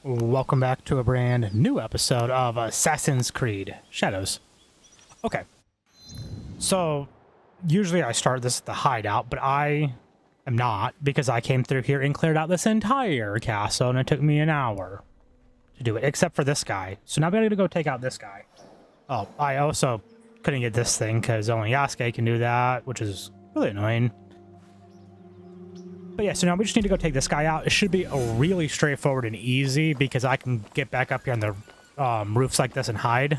Welcome back to a brand new episode of Assassin's Creed Shadows. Okay, so usually I start this at the hideout, but I am not because I came through here and cleared out this entire castle and it took me an hour to do it, except for this guy. So now we gotta go take out this guy. Oh, I also couldn't get this thing because only Yasuke can do that, which is really annoying. But yeah, so now we just need to go take this guy out. It should be a really straightforward and easy because I can get back up here on the roofs like this and hide.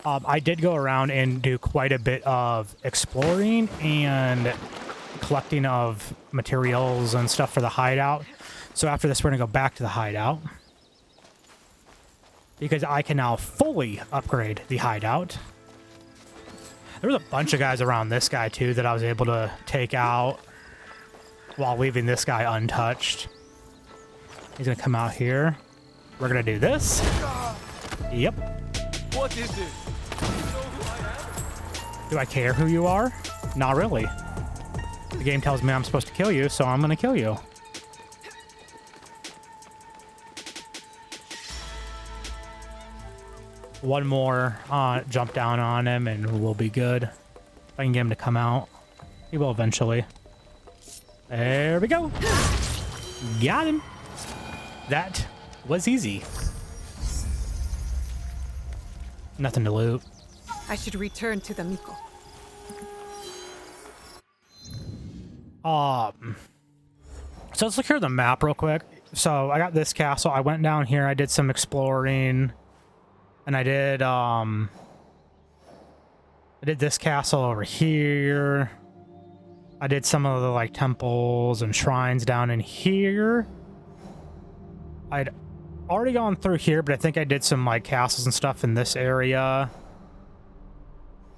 I did go around and do quite a bit of exploring and collecting of materials and stuff for the hideout. So after this, we're going to go back to the hideout, because I can now fully upgrade the hideout. There was a bunch of guys around this guy, too, that I was able to take out while leaving this guy untouched. He's going to come out here. We're going to do this. Yep. What is it? You know who I am? Do I care who you are? Not really. The game tells me I'm supposed to kill you, so I'm going to kill you. One more jump down on him and we'll be good. If I can get him to come out, he will eventually. There we go. Got him. That was easy. Nothing to loot. I should return to the Miko. So let's look here at the map real quick. So I got this castle. I went down here. I did some exploring. And I did this castle over here. I did some of the like temples and shrines down in here. I'd already gone through here, but I think I did some like castles and stuff in this area.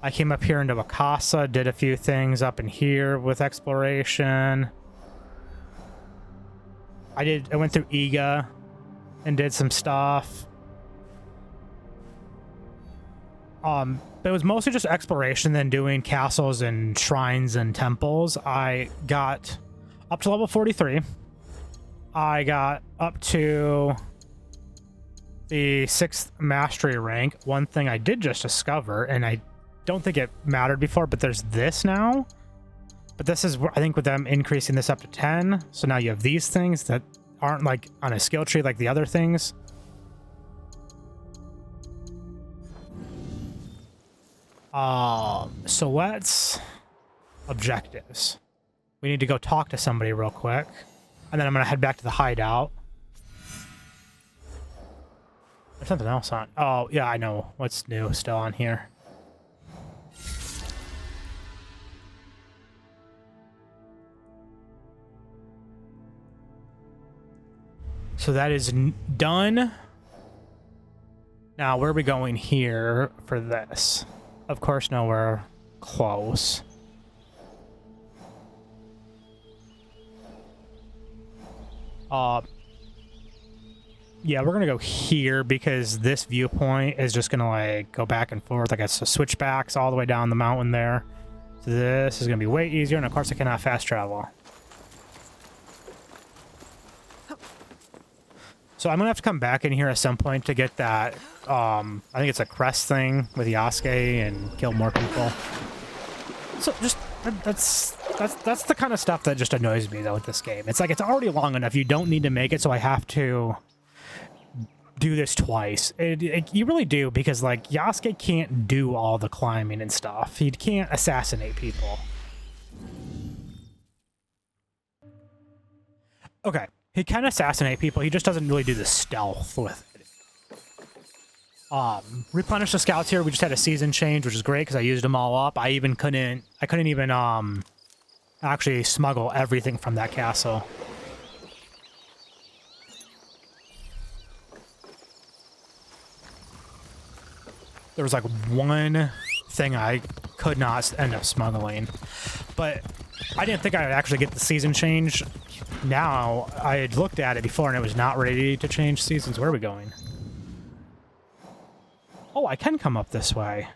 I came up here into Wakasa, did a few things up in here with exploration. I went through Iga and did some stuff. But it was mostly just exploration, then doing castles and shrines and temples. I got up to level 43. I got up to the 6th mastery rank. One thing I did just discover, and I don't think it mattered before, but there's this now. But this is, I think, with them increasing this up to 10. So now you have these things that aren't like on a skill tree like the other things. So let's objectives. We need to go talk to somebody real quick, and then I'm gonna head back to the hideout. There's something else on. Oh yeah, I know what's new still on here. So that is done. Now where are we going here for this? Of course, nowhere close. Yeah, we're gonna go here because this viewpoint is just gonna like go back and forth. I guess the switchbacks all the way down the mountain there. So this is gonna be way easier, and of course I cannot fast travel. So I'm gonna have to come back in here at some point to get that. I think it's a crest thing with Yasuke and kill more people. So just that's the kind of stuff that just annoys me though with this game. It's like it's already long enough. You don't need to make it, so I have to do this twice. You really do, because like Yasuke can't do all the climbing and stuff. He can't assassinate people. Okay. He can assassinate people, he just doesn't really do the stealth with it. Replenish the scouts here. We just had a season change, which is great because I used them all up. I couldn't even actually smuggle everything from that castle. There was like one thing I could not end up smuggling, but I didn't think I would actually get the season change. Now, I had looked at it before and it was not ready to change seasons. Where are we going? Oh, I can come up this way.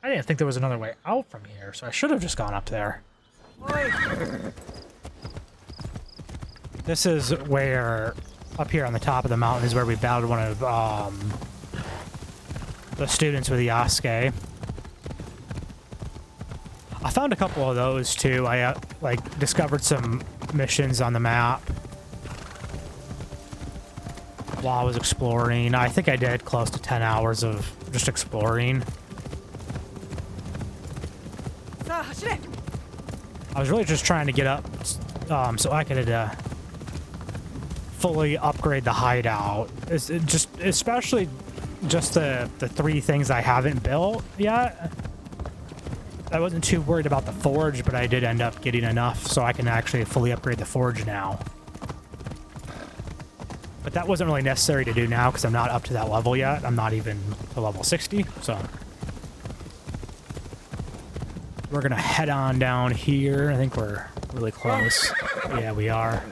I didn't think there was another way out from here, so I should have just gone up there. This is where, up here on the top of the mountain, is where we battled one of the students with Yasuke. I found a couple of those too. I like discovered some missions on the map while I was exploring. I think I did close to 10 hours of just exploring. I was really just trying to get up so I could fully upgrade the hideout. It's just, especially just the 3 things I haven't built yet. I wasn't too worried about the forge, but I did end up getting enough so I can actually fully upgrade the forge now. But that wasn't really necessary to do now because I'm not up to that level yet. I'm not even to level 60, so... We're gonna head on down here. I think we're really close. Yeah, we are.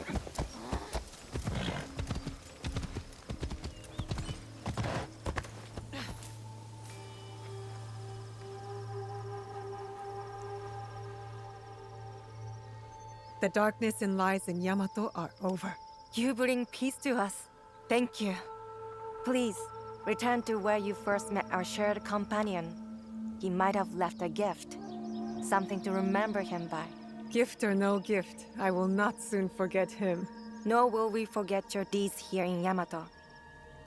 The darkness and lies in Yamato are over. You bring peace to us. Thank you. Please, return to where you first met our shared companion. He might have left a gift. Something to remember him by. Gift or no gift, I will not soon forget him. Nor will we forget your deeds here in Yamato.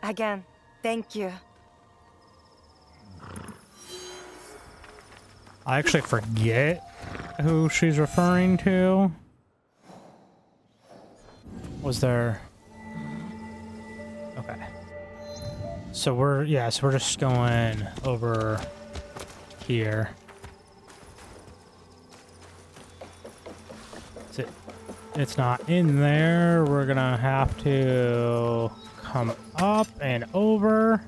Again, thank you. I actually forget who she's referring to. Was there... Okay. So we're just going over here. It's not in there. We're gonna have to come up and over.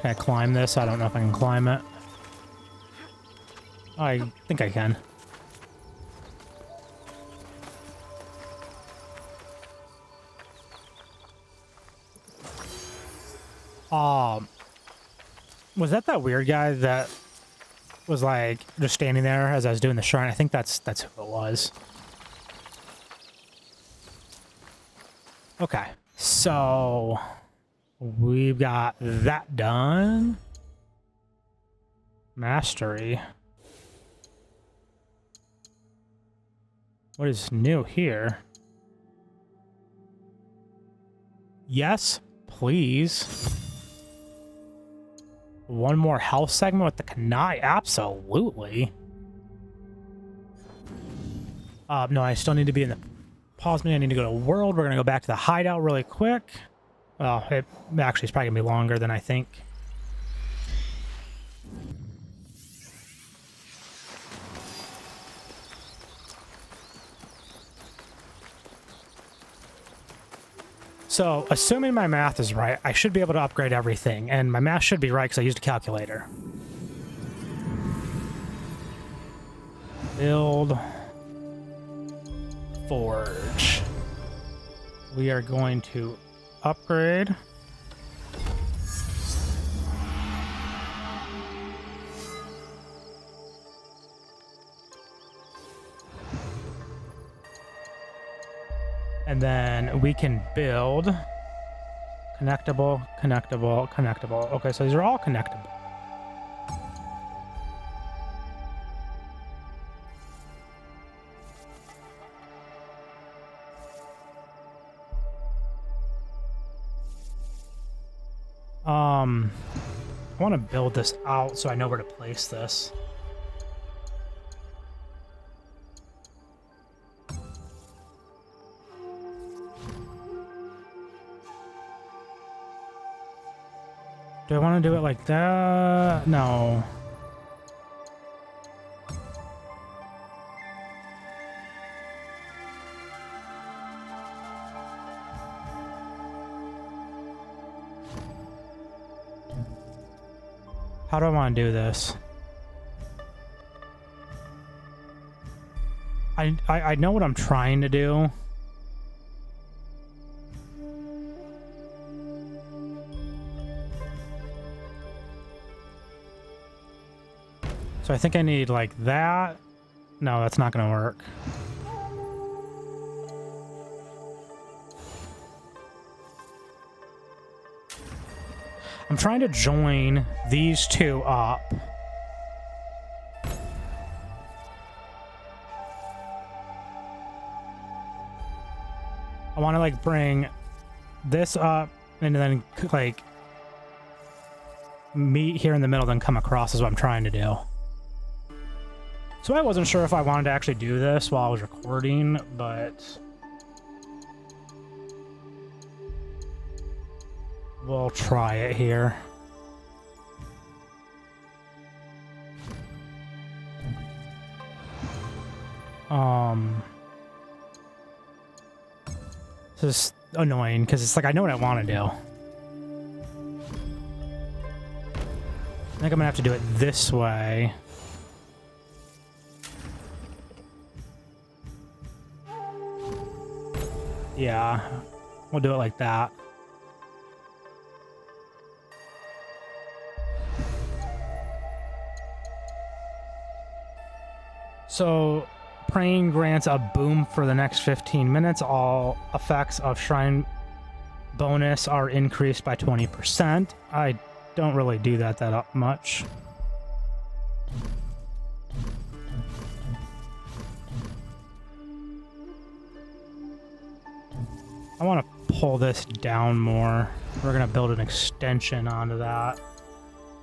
Can I climb this? I don't know if I can climb it. I think I can. Was that weird guy that was like just standing there as I was doing the shrine? I think that's who it was. Okay, so we've got that done. Mastery. What is new here? Yes, please. One more health segment with the Kunai? Absolutely. No, I still need to be in the... Pause me, I need to go to World. We're going to go back to the hideout really quick. Well, it actually is probably going to be longer than I think. So, assuming my math is right, I should be able to upgrade everything, and my math should be right because I used a calculator. Build. Forge. We are going to upgrade. And then we can build connectable, connectable, connectable. Okay, so these are all connectable. I want to build this out so I know where to place this. Do I want to do it like that? No. How do I want to do this? I know what I'm trying to do. So I think I need like that. No, that's not gonna work. I'm trying to join these two up. I want to like bring this up and then like meet here in the middle, then come across is what I'm trying to do. So I wasn't sure if I wanted to actually do this while I was recording, but we'll try it here. This is annoying because it's like I know what I want to do. I think I'm gonna have to do it this way. Yeah, we'll do it like that. So, praying grants a boom for the next 15 minutes. All effects of shrine bonus are increased by 20%. I don't really do that much. I want to pull this down more. We're going to build an extension onto that.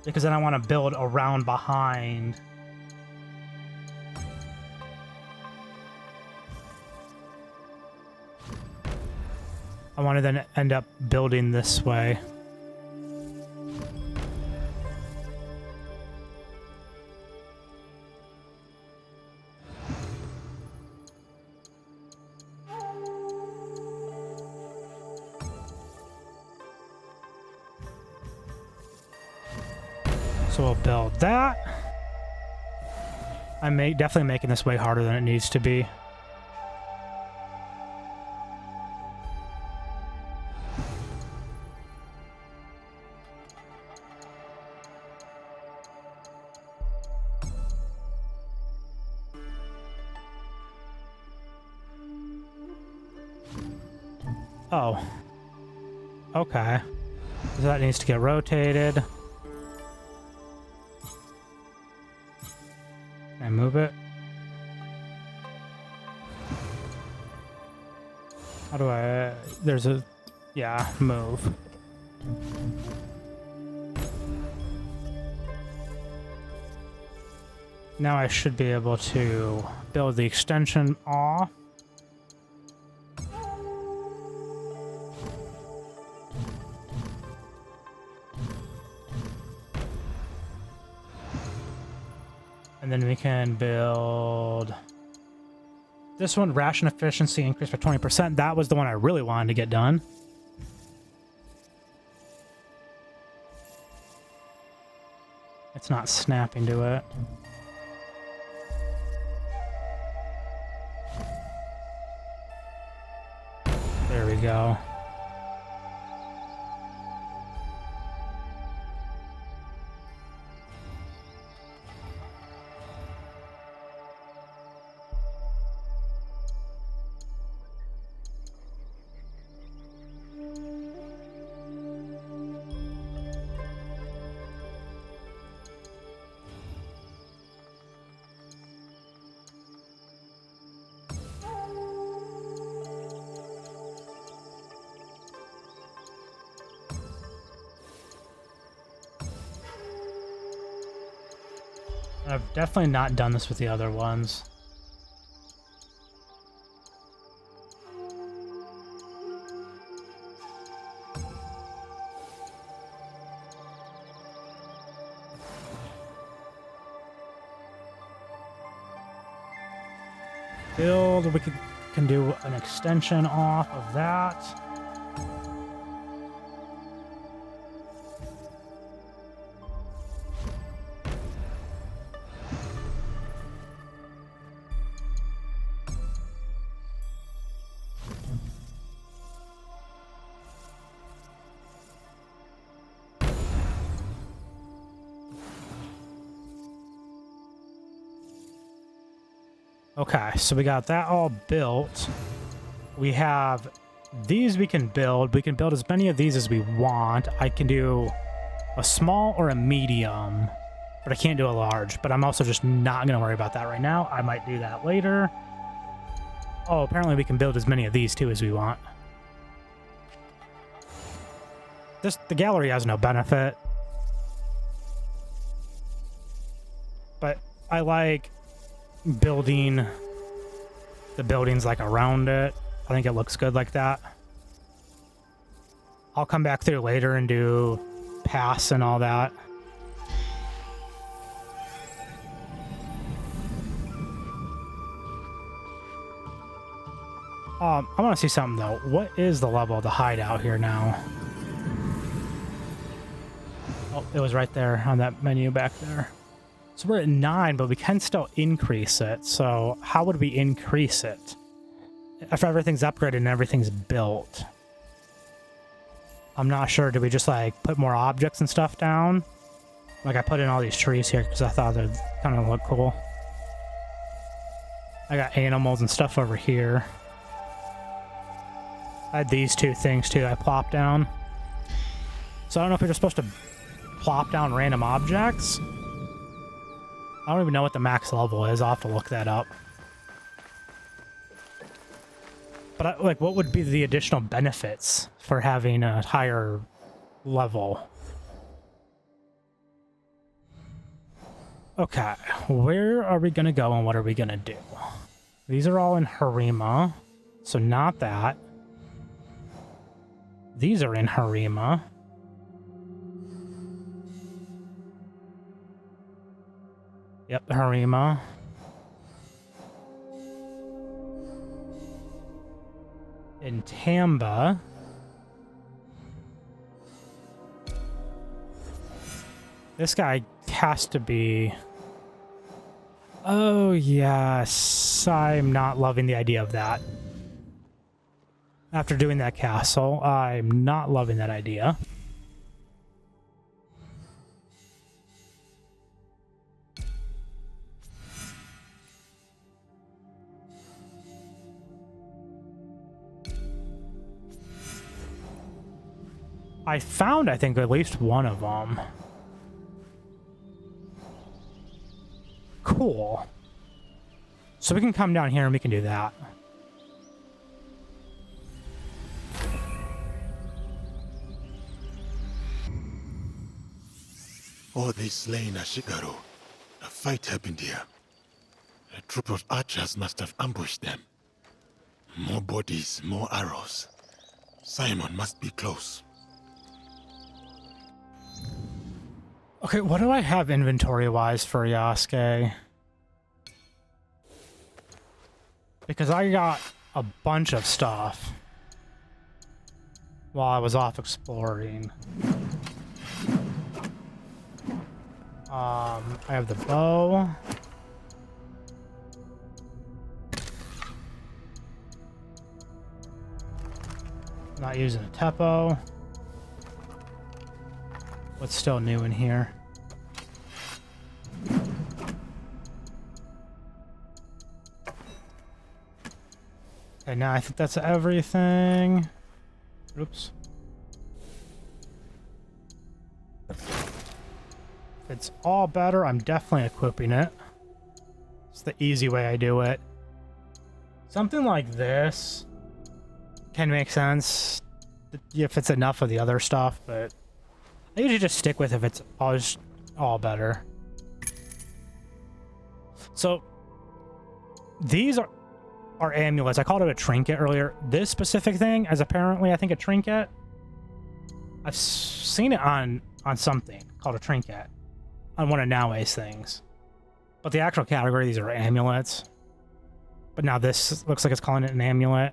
Because then I want to build around behind. I want to then end up building this way. So we'll build that. I'm definitely making this way harder than it needs to be. Oh. Okay. So that needs to get rotated. Can I move it? How do I... There's a... Yeah, move. Now I should be able to build the extension off. And then we can build this one, ration efficiency increased by 20%. That was the one I really wanted to get done. It's not snapping to it. There we go. I've definitely not done this with the other ones. Build, we can do an extension off of that. Okay, so we got that all built. We have these we can build. We can build as many of these as we want. I can do a small or a medium, but I can't do a large. But I'm also just not going to worry about that right now. I might do that later. Oh, apparently we can build as many of these too as we want. The gallery has no benefit. But I like building the buildings like around it. I think it looks good like that. I'll come back through later and do pass and all that. I want to see something though. What is the level of the hideout here now? Oh, it was right there on that menu back there. So we're at 9, but we can still increase it. So how would we increase it? If everything's upgraded and everything's built. I'm not sure. Do we just like put more objects and stuff down? Like I put in all these trees here because I thought they'd kind of look cool. I got animals and stuff over here. I had these 2 things too I plopped down. So I don't know if you're supposed to plop down random objects. I don't even know what the max level is. I'll have to look that up. But like, what would be the additional benefits for having a higher level? Okay, where are we gonna go and what are we gonna do? These are all in Harima, so not that. These are in Harima. Yep, Harima. In Tamba. This guy has to be... Oh, yes. I'm not loving the idea of that. After doing that castle, I'm not loving that idea. I found, I think, at least one of them. Cool. So we can come down here and we can do that. Oh, they slain Ashigaru. A fight happened here. A troop of archers must have ambushed them. More bodies, more arrows. Saemon must be close. Okay, what do I have inventory-wise for Yasuke? Because I got a bunch of stuff while I was off exploring. I have the bow. Not using a Teppo. What's still new in here? Okay, now I think that's everything. Oops. If it's all better, I'm definitely equipping it. It's the easy way I do it. Something like this can make sense if it's enough of the other stuff, but I usually just stick with if it's all better. So these are amulets. I called it a trinket earlier. This specific thing is apparently, I think, a trinket. I've seen it on something called a trinket on one of Naoe's things. But the actual category, these are amulets. But now this looks like it's calling it an amulet.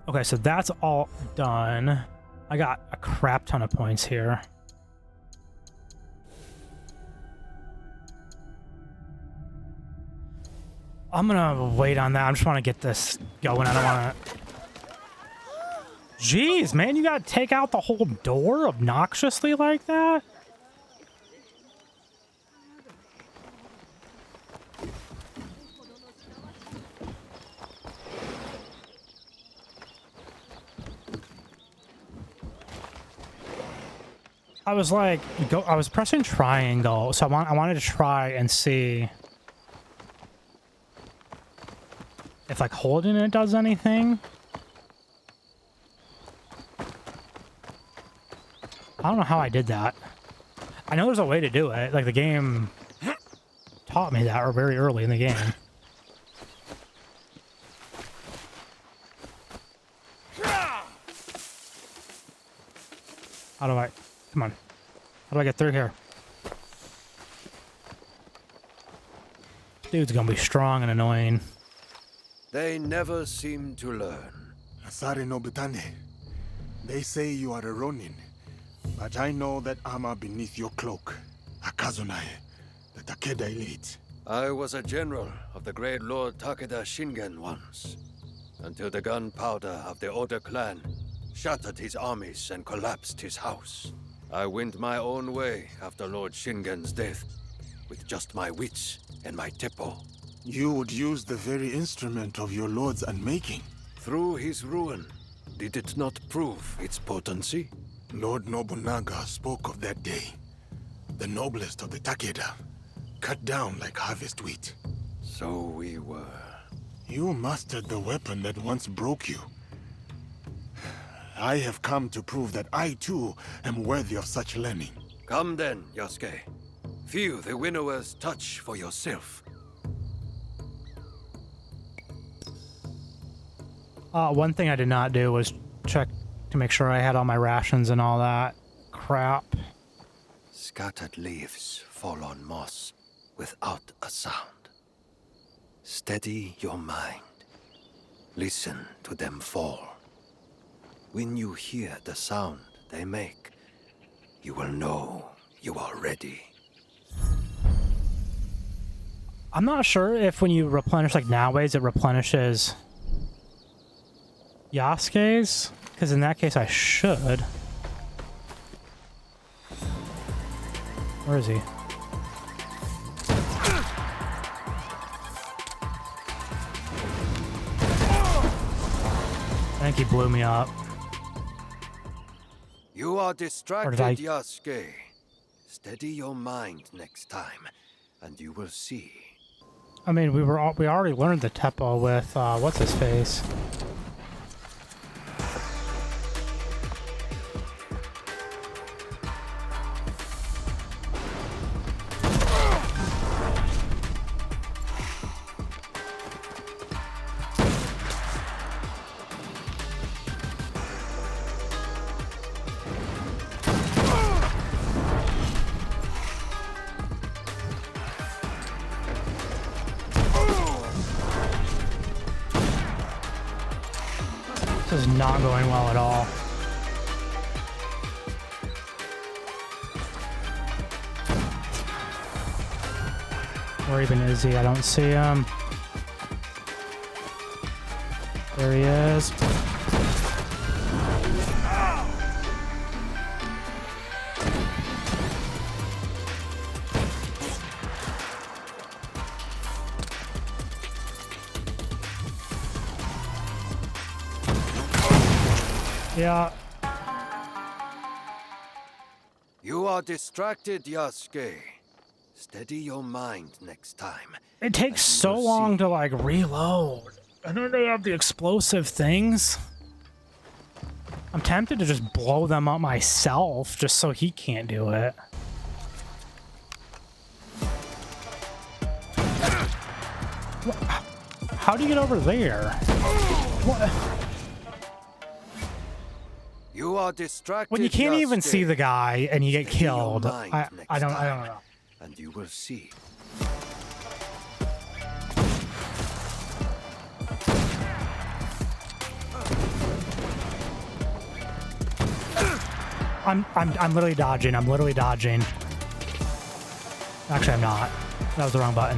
Okay, so that's all done. I got a crap ton of points here. I'm gonna wait on that. I just want to get this going. I don't want to... Jeez, man, you gotta take out the whole door obnoxiously like that? I was like, I was pressing triangle, so I wanted to try and see if like holding it does anything. I don't know how I did that. I know there's a way to do it. Like the game taught me that very early in the game. How do I... Come on. How do I get through here? Dude's gonna be strong and annoying. They never seem to learn. Asari Nobutane, they say you are a ronin, but I know that armor beneath your cloak. Akazunai, the Takeda elite. I was a general of the great Lord Takeda Shingen once, until the gunpowder of the Oda clan shattered his armies and collapsed his house. I went my own way after Lord Shingen's death, with just my wits and my teppo. You would use the very instrument of your lord's unmaking. Through his ruin, did it not prove its potency? Lord Nobunaga spoke of that day. The noblest of the Takeda, cut down like harvest wheat. So we were. You mastered the weapon that once broke you. I have come to prove that I too am worthy of such learning. Come then, Yasuke. Feel the winnower's touch for yourself. One thing I did not do was check to make sure I had all my rations and all that crap. Scattered leaves fall on moss without a sound. Steady your mind. Listen to them fall. When you hear the sound they make, you will know you are ready. I'm not sure if when you replenish like Naoe's, it replenishes Yasuke's, because in that case I should. Where is he? I think he blew me up. You are distracted, I- Yasuke. Steady your mind next time, and you will see. I mean, we already learned the Teppo with what's his face. This is not going well at all. Where even is he? I don't see him. There he is. Yeah. You are distracted, Yasuke. Steady your mind next time. It takes so long to like reload. And then they have the explosive things. I'm tempted to just blow them up myself just so he can't do it. How do you get over there? What? You are distracted. When you can't even Yasuke. see the guy and you get Steady your killed, mind I next don't time, know. And you will see. I'm literally dodging. I'm literally dodging. Actually, I'm not. That was the wrong button.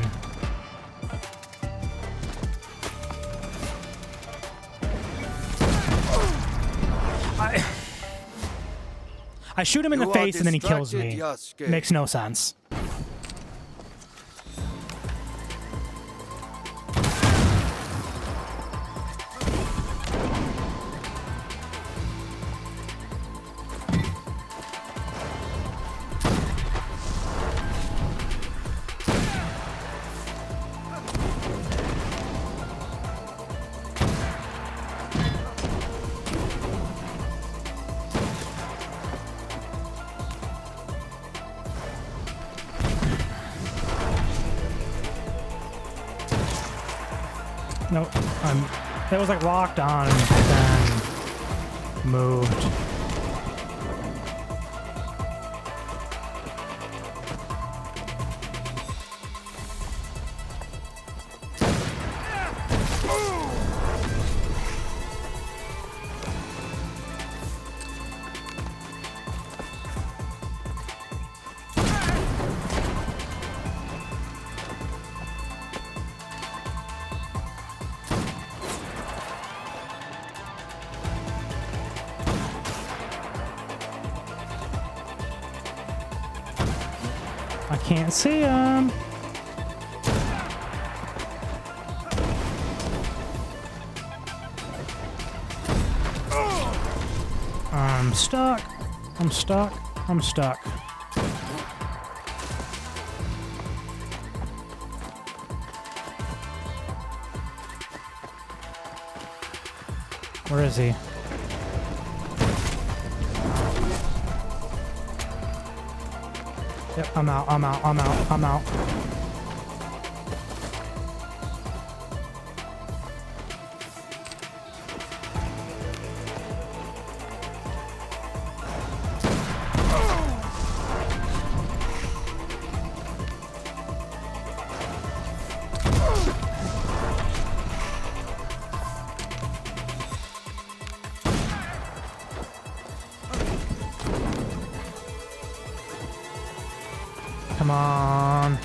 I shoot him in the You are face and then he kills distracted, me. Yasuke. Makes no sense. Nope. It was like locked on and then moved. I can't see him. I'm stuck. I'm stuck. I'm stuck. Where is he? Yep, I'm out, I'm out, I'm out, I'm out. Come on.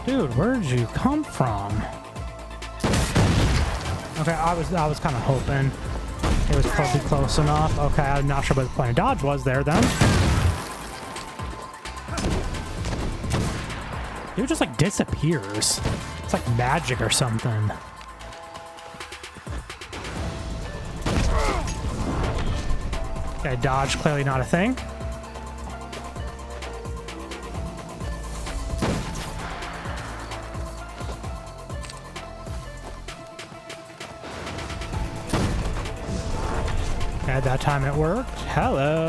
Dude, where'd you come from? Okay, I was kind of hoping it was probably close enough. Okay, I'm not sure what the point of dodge was there then. Dude just like disappears. It's like magic or something. Okay, dodge clearly not a thing. At that time it worked. Hello.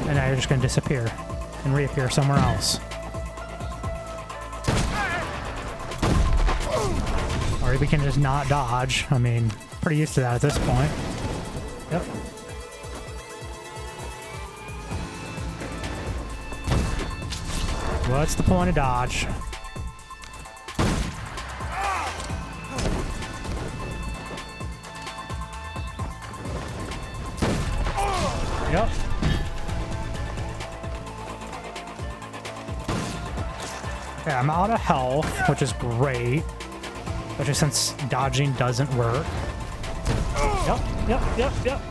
And now you're just going to disappear and reappear somewhere else. Or we can just not dodge. I mean, pretty used to that at this point. Yep. What's the point of dodge? Yep. Okay, I'm out of health, which is great. Especially since dodging doesn't work. Yep, yep, yep, yep.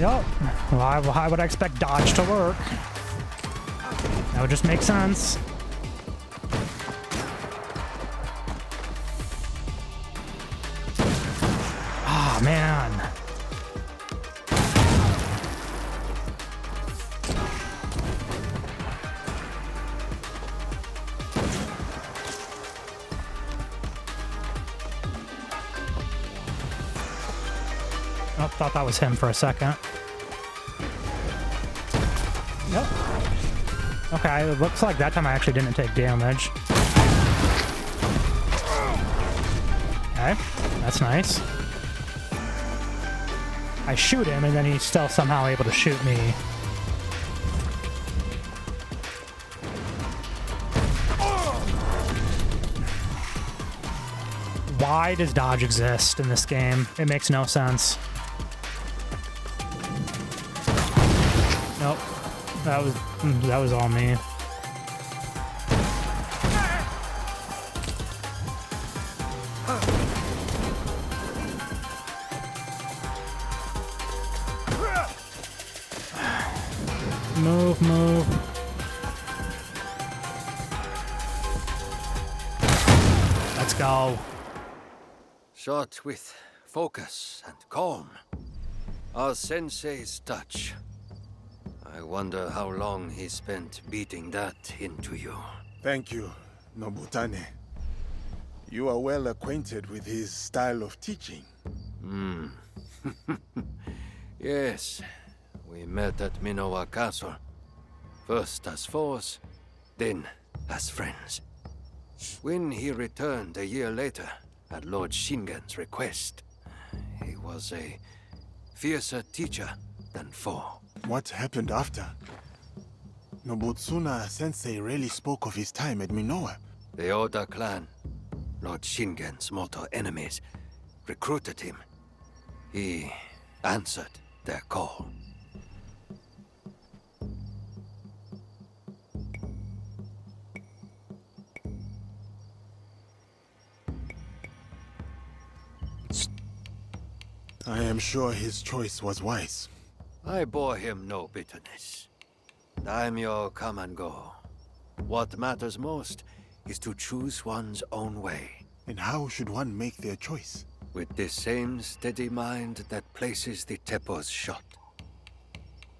Yep. Why would I expect dodge to work? That would just make sense. Man. Oh, thought that was him for a second. Yep. Okay, it looks like that time I actually didn't take damage. Okay, that's nice. I shoot him, and then he's still somehow able to shoot me. Why does dodge exist in this game? It makes no sense. Nope. That was all me. Move. Let's go. Shot with focus and calm. Our sensei's touch. I wonder how long he spent beating that into you. Thank you, Nobutane. You are well acquainted with his style of teaching. Yes, we met at Minowa Castle. First as foes, then as friends. When he returned a year later, at Lord Shingen's request, he was a fiercer teacher than foe. What happened after? Nobutsuna sensei rarely spoke of his time at Minowa. The Oda clan, Lord Shingen's mortal enemies, recruited him. He answered their call. I am sure his choice was wise. I bore him no bitterness. Daimyo come and go. What matters most is to choose one's own way. And how should one make their choice? With the same steady mind that places the Teppo's shot.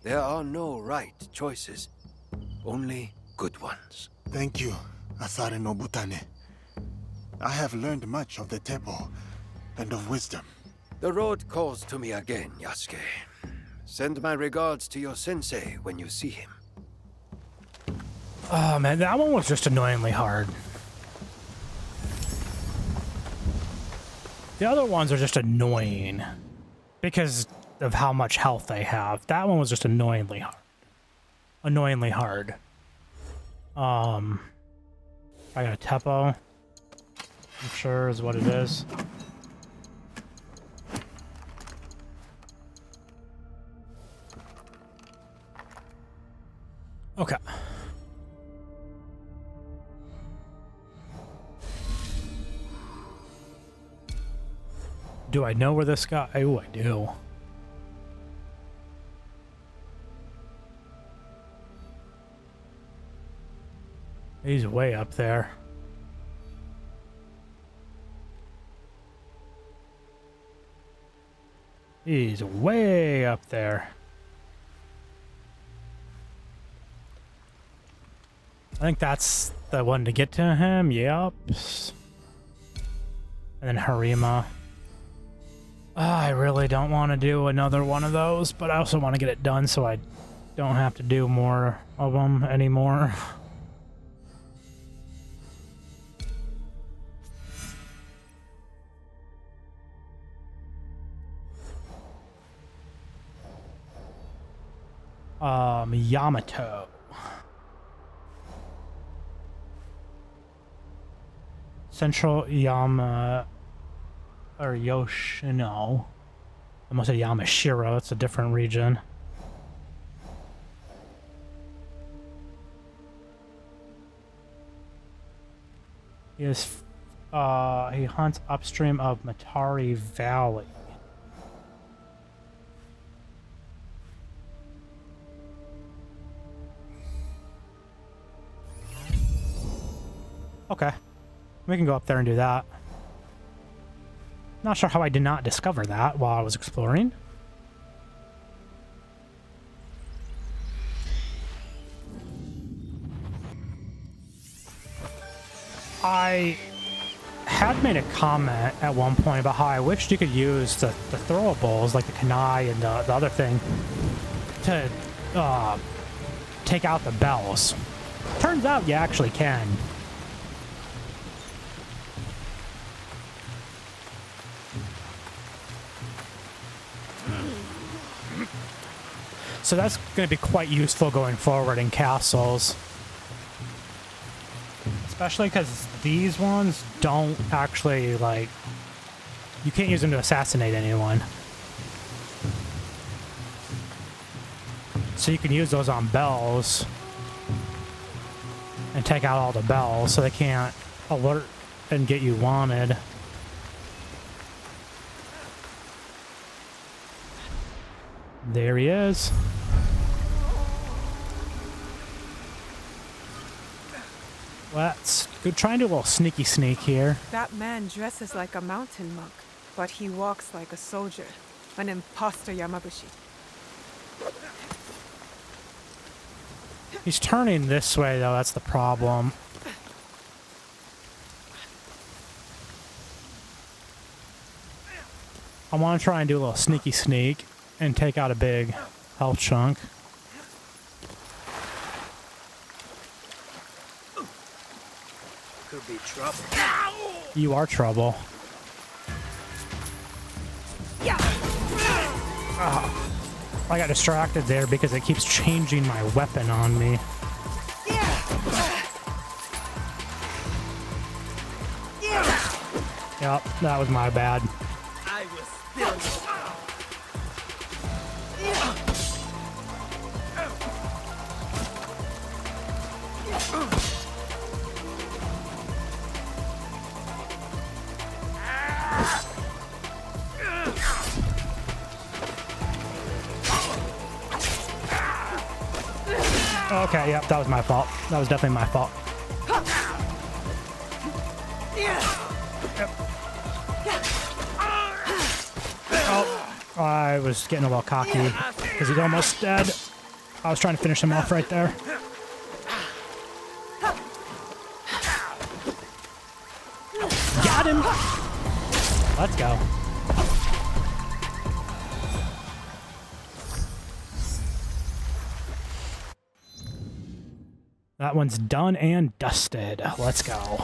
There are no right choices, only good ones. Thank you, Asari Nobutane. I have learned much of the Teppo and of wisdom. The road calls to me again, Yasuke. Send my regards to your sensei when you see him. Oh man, that one was just annoyingly hard. The other ones are just annoying because of how much health they have. That one was just annoyingly hard. Annoyingly hard. I got a Teppo. I'm sure is what it is. Okay. Do I know where this guy? Oh, I do. He's way up there. He's way up there. I think that's the one to get to him. Yep. And then Harima. I really don't want to do another one of those, but I also want to get it done so I don't have to do more of them anymore. Yamato. Central Yama or Yoshino. I almost said Yamashiro, it's a different region. He hunts upstream of Matari Valley. Okay. We can go up there and do that. Not sure how I did not discover that while I was exploring. I had made a comment at one point about how I wished you could use the throwables like the kunai and the other thing to take out the bells. Turns out you actually can. So that's going to be quite useful going forward in castles. Especially because these ones don't actually, like... You can't use them to assassinate anyone. So you can use those on bells. And take out all the bells so they can't alert and get you wanted. There he is. Let's go try and do a little sneaky sneak here. That man dresses like a mountain monk, but he walks like a soldier. An imposter Yamabushi. He's turning this way, though. That's the problem. I want to try and do a little sneaky sneak and take out a big health chunk. Could be trouble. You are trouble. Ah, I got distracted there because it keeps changing my weapon on me. Yep, that was my bad. I was still. Okay, yep, that was my fault. That was definitely my fault. Yep. Oh, I was getting a little cocky because he's almost dead. I was trying to finish him off right there. Got him! Let's go. That one's done and dusted. Let's go.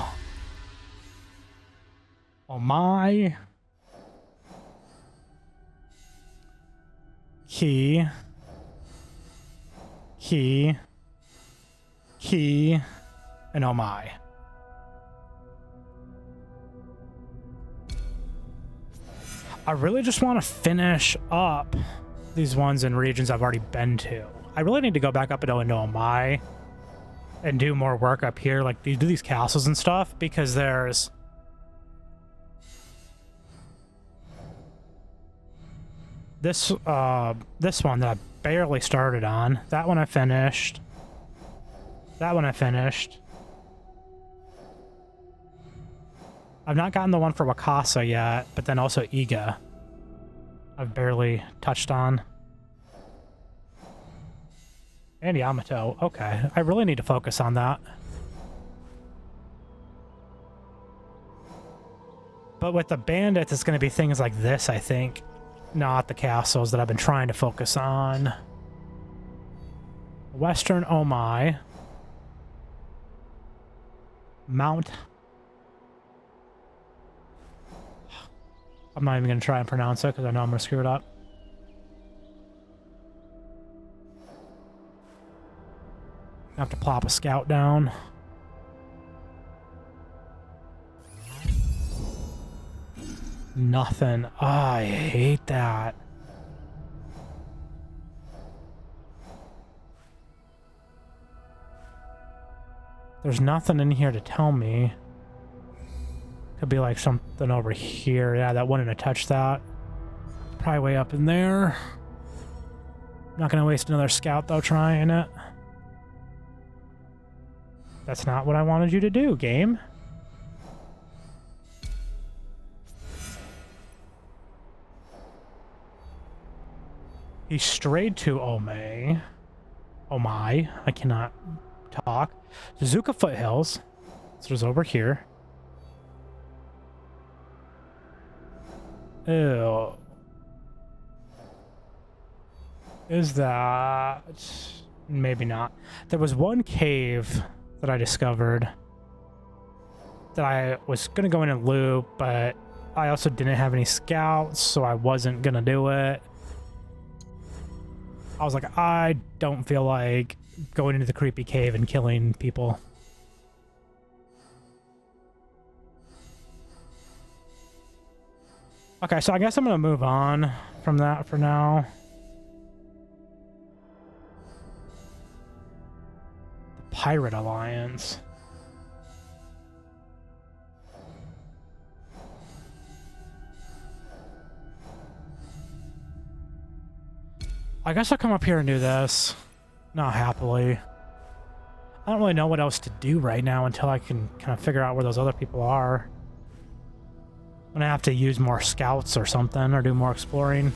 Oh my. Key, and oh my. I really just want to finish up these ones in regions I've already been to. I really need to go back up into oh my and do more work up here, like do these castles and stuff, because there's this one that I barely started on. That one I finished. That one I finished. I've not gotten the one for Wakasa yet, but then also Iga I've barely touched on. And Yamato. Okay, I really need to focus on that. But with the bandits, it's going to be things like this, I think. Not the castles that I've been trying to focus on. Western Omai. Mount. I'm not even going to try and pronounce it because I know I'm going to screw it up. I have to plop a scout down. Nothing. Oh, I hate that. There's nothing in here to tell me. Could be like something over here. Yeah, that wouldn't have touched that. Probably way up in there. Not gonna waste another scout though trying it. That's not what I wanted you to do, game. He strayed to Omai. Omai. I cannot talk. Suzuka Foothills. So it's over here. Ew. Is that... Maybe not. There was one cave that I discovered that I was going to go in and loot, but I also didn't have any scouts, so I wasn't going to do it. I was like, I don't feel like going into the creepy cave and killing people. Okay, so I guess I'm gonna move on from that for now. The Pirate Alliance. I guess I'll come up here and do this. Not happily. I don't really know what else to do right now until I can kind of figure out where those other people are. I'm gonna have to use more scouts or something, or do more exploring.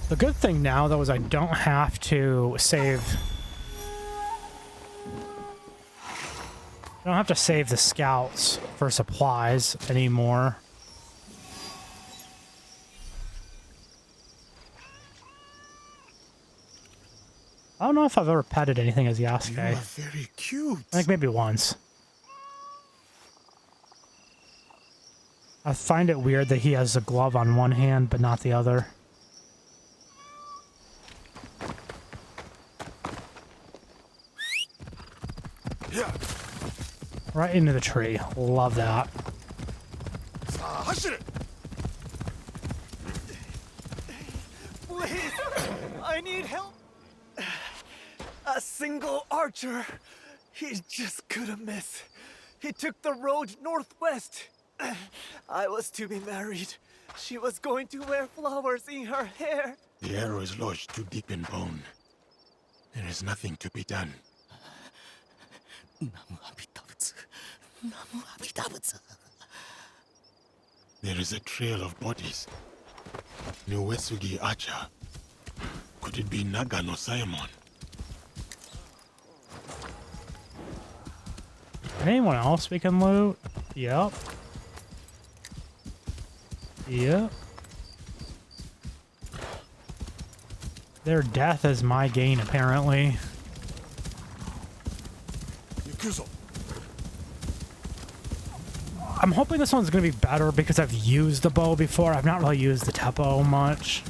The good thing now, though, is I don't have to save... I don't have to save the scouts for supplies anymore. I don't know if I've ever petted anything as Yasuke. You are very cute. I think maybe once. I find it weird that he has a glove on one hand, but not the other. Yeah. Right into the tree. Love that. Please, I need help. A single archer. He just couldn't miss. He took the road northwest. I was to be married. She was going to wear flowers in her hair. The arrow is lodged too deep in bone. There is nothing to be done. There is a trail of bodies. Nuesugi Archer. Could it be Nagano Saemon? Anyone else we can loot? Yep. Yep. Their death is my gain, apparently. I'm hoping this one's going to be better because I've used the bow before. I've not really used the teppo much.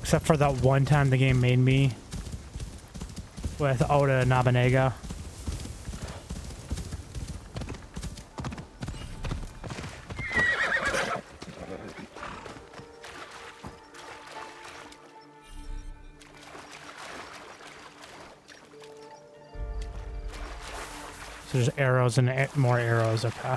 Except for that one time the game made me. With Oda Nobunaga. So there's arrows and more arrows, okay.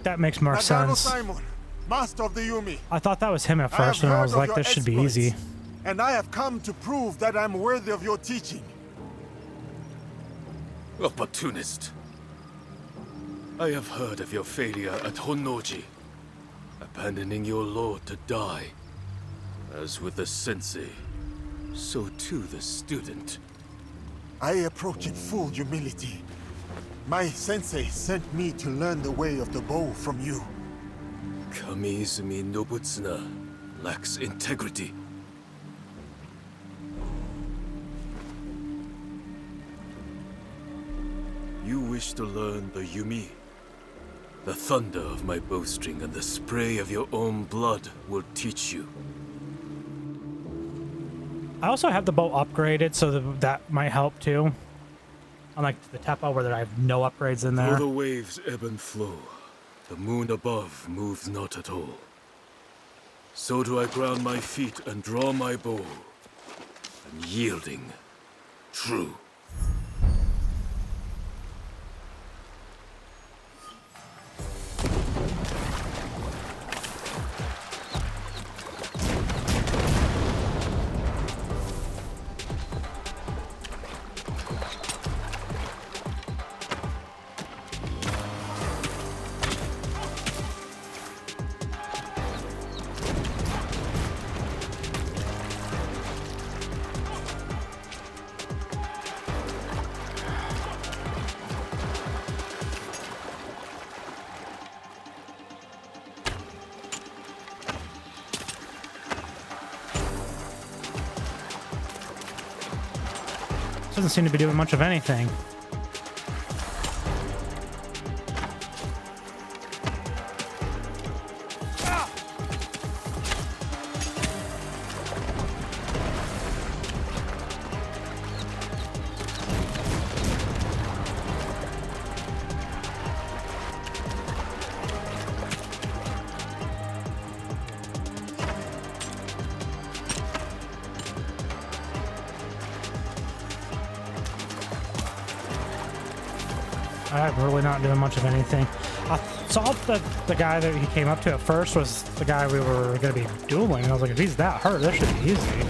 That makes more sense. Saemon, master of the Yumi. I thought that was him at first, and I was like, this should be easy. And I have come to prove that I'm worthy of your teaching. Opportunist. I have heard of your failure at Honnoji, abandoning your lord to die. As with the sensei, so too the student. I approach in full humility. My sensei sent me to learn the way of the bow from you. Kamiizumi Nobutsuna lacks integrity. You wish to learn the Yumi? The thunder of my bowstring and the spray of your own blood will teach you. I also have the bow upgraded, so that might help too. Unlike the teppo where I have no upgrades in there. Though the waves ebb and flow, the moon above moves not at all. So do I ground my feet and draw my bow. Unyielding, true. Doesn't seem to be doing much of anything. I'm really not doing much of anything. I saw the guy that he came up to at first was the guy we were going to be dueling. And I was like, if he's that hurt, this should be easy.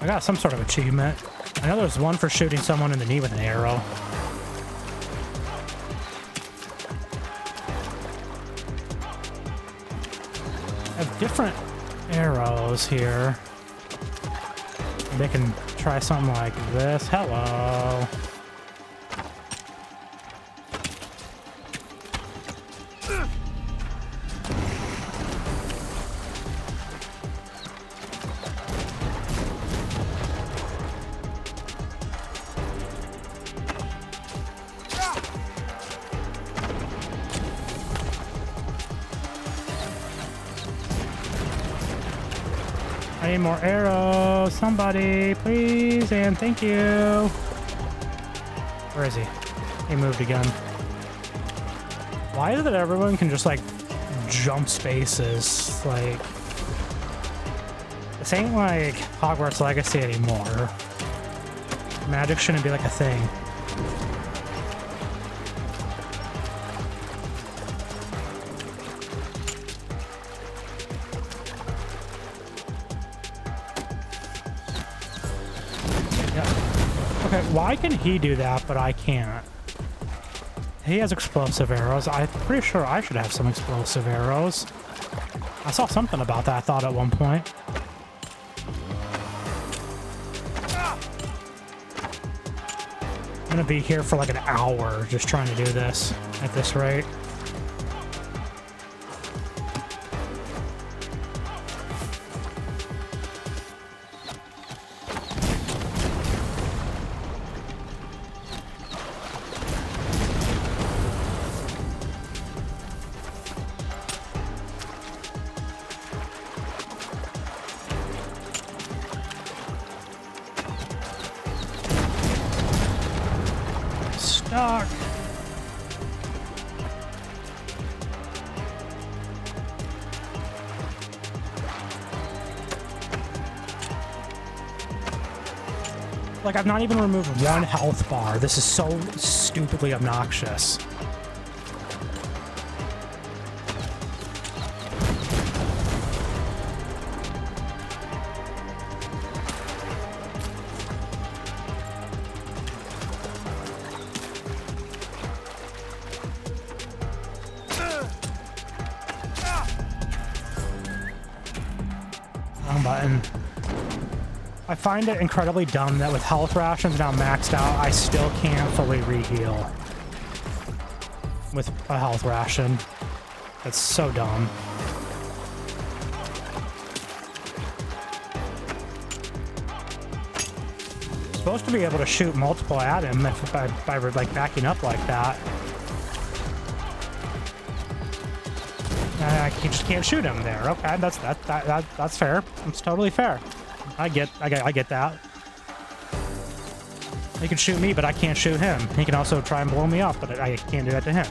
I got some sort of achievement. I know there's one for shooting someone in the knee with an arrow. Different arrows here. They can try something like this. Hello. I need more arrows. Somebody, please, and thank you. Where is he? He moved again. Why is it that everyone can just, like, jump spaces? Like, this ain't like Hogwarts Legacy anymore. Magic shouldn't be like a thing. Okay, why can he do that, but I can't? He has explosive arrows. I'm pretty sure I should have some explosive arrows. I saw something about that, I thought, at one point. I'm gonna be here for like an hour just trying to do this at this rate. Stuck. Like, I've not even removed one health bar. This is so stupidly obnoxious. Button. I find it incredibly dumb that with health rations now maxed out, I still can't fully re-heal with a health ration. That's so dumb. I'm supposed to be able to shoot multiple at him if by like backing up like that. I just can't shoot him there. Okay, that's fair. It's totally fair. I get that. He can shoot me, but I can't shoot him. He can also try and blow me up, but I can't do that to him.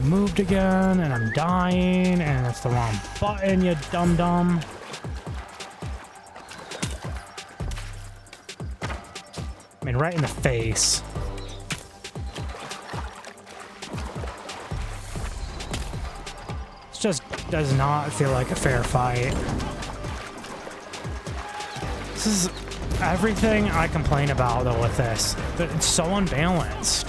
moved again, and I'm dying, and it's the wrong button, you dum-dum. I mean, right in the face. This just does not feel like a fair fight. This is everything I complain about, though, with this. But it's so unbalanced.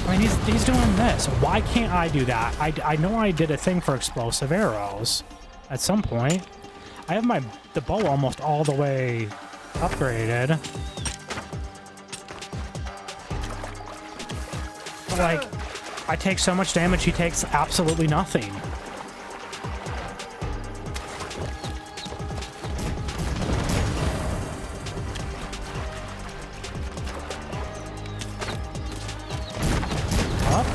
I mean, he's doing this. Why can't I do that? I know I did a thing for explosive arrows at some point. I have the bow almost all the way upgraded. But, like, I take so much damage, he takes absolutely nothing. Up.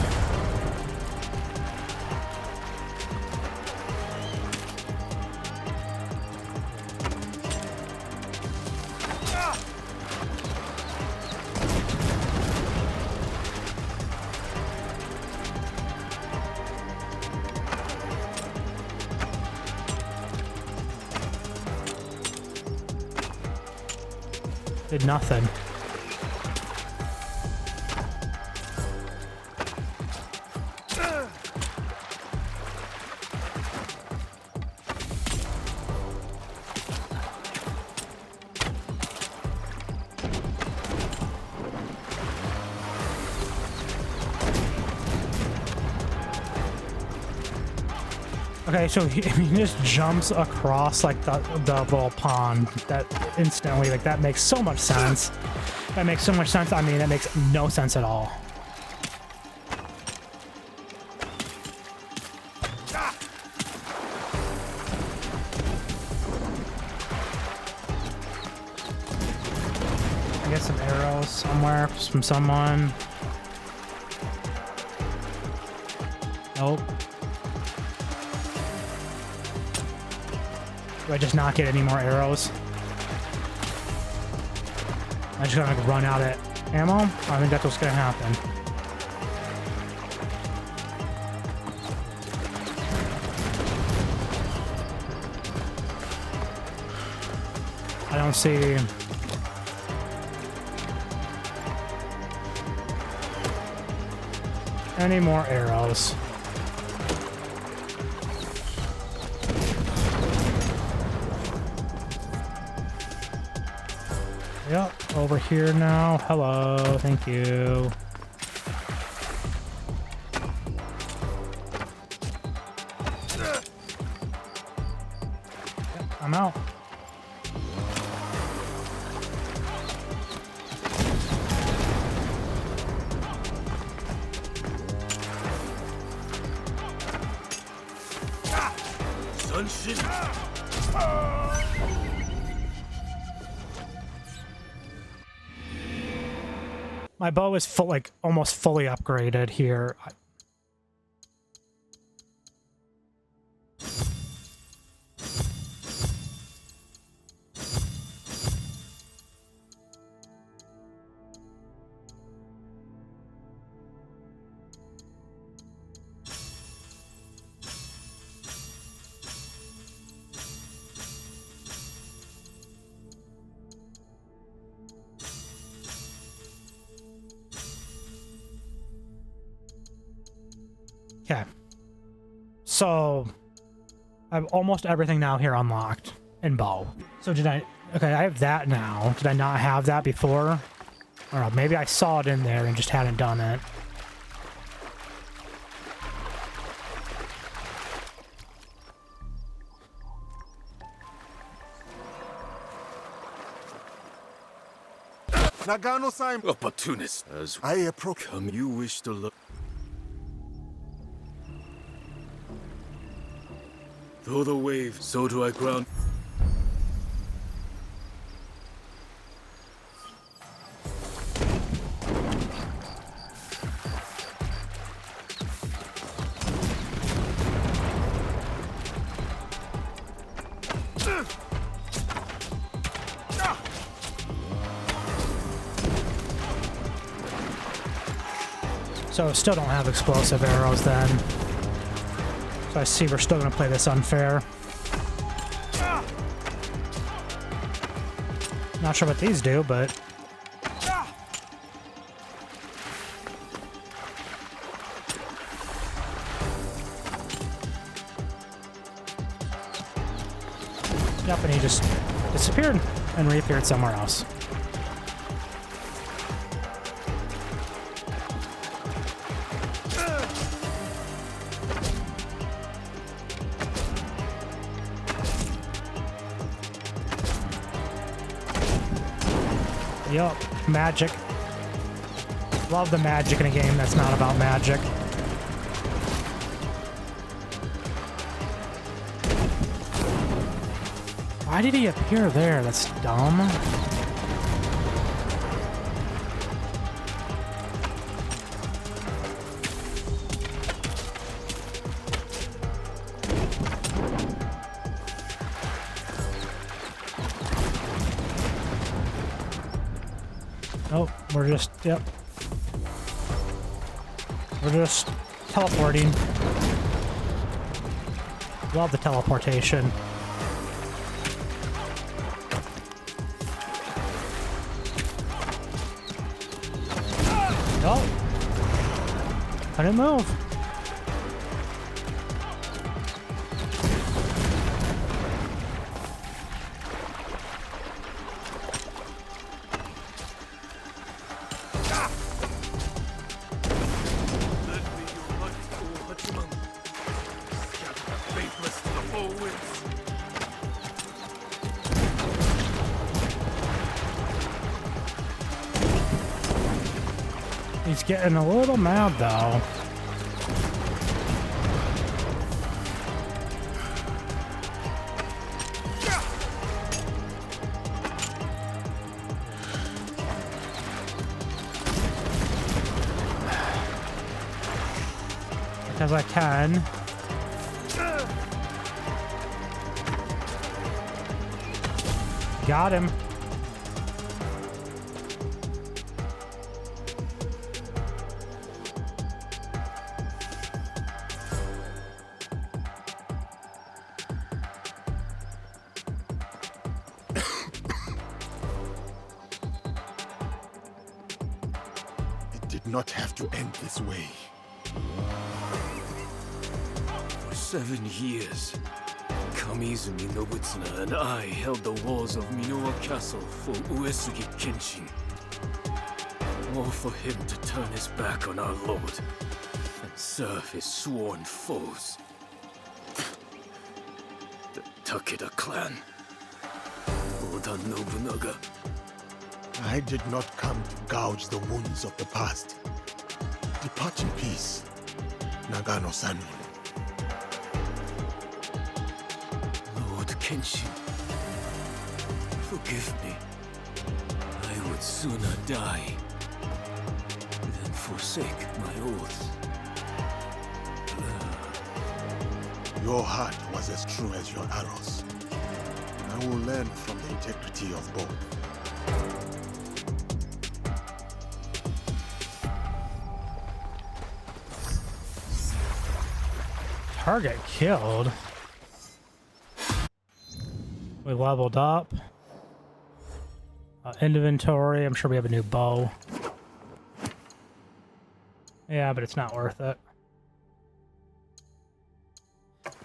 Did nothing. Okay, so he just jumps across like the little pond that instantly, like, that makes so much sense. That makes so much sense. I mean, that makes no sense at all. I get some arrows somewhere from someone. Nope. Do I just not get any more arrows? I'm just gonna run out of ammo? I think that's what's gonna happen. I don't see... any more arrows. Yep, over here now. Hello, thank you. Yep, I'm out. My bow is full, like, almost fully upgraded here. Okay. So, I have almost everything now here unlocked in bow. So did I... Okay, I have that now. Did I not have that before? I don't know, maybe I saw it in there and just hadn't done it. Nagano Saemon. Opportunist. As I approach. come, you wish to look. Though the wave, so do I ground. So still don't have explosive arrows then. So I see we're still gonna play this unfair. Not sure what these do, but... Yep, and he just disappeared and reappeared somewhere else. Yup, magic. Love the magic in a game that's not about magic. Why did he appear there? That's dumb. Oh, we're just, yep. We're just teleporting. Love the teleportation. Oh! Couldn't move. He's getting a little mad though. Because I can. Got him. Not have to end this way. For 7 years, Kamizumi Nobutsuna and I held the walls of Minowa Castle for Uesugi Kenshin. All for him to turn his back on our lord and serve his sworn foes. The Takeda clan. Oda Nobunaga. I did not come to gouge the wounds of the past. Depart in peace, Nagano-san. Lord Kenshin, forgive me. I would sooner die than forsake my oaths. Your heart was as true as your arrows. I will learn from the integrity of both. Target killed. We leveled up. Inventory. I'm sure we have a new bow. Yeah, but it's not worth it.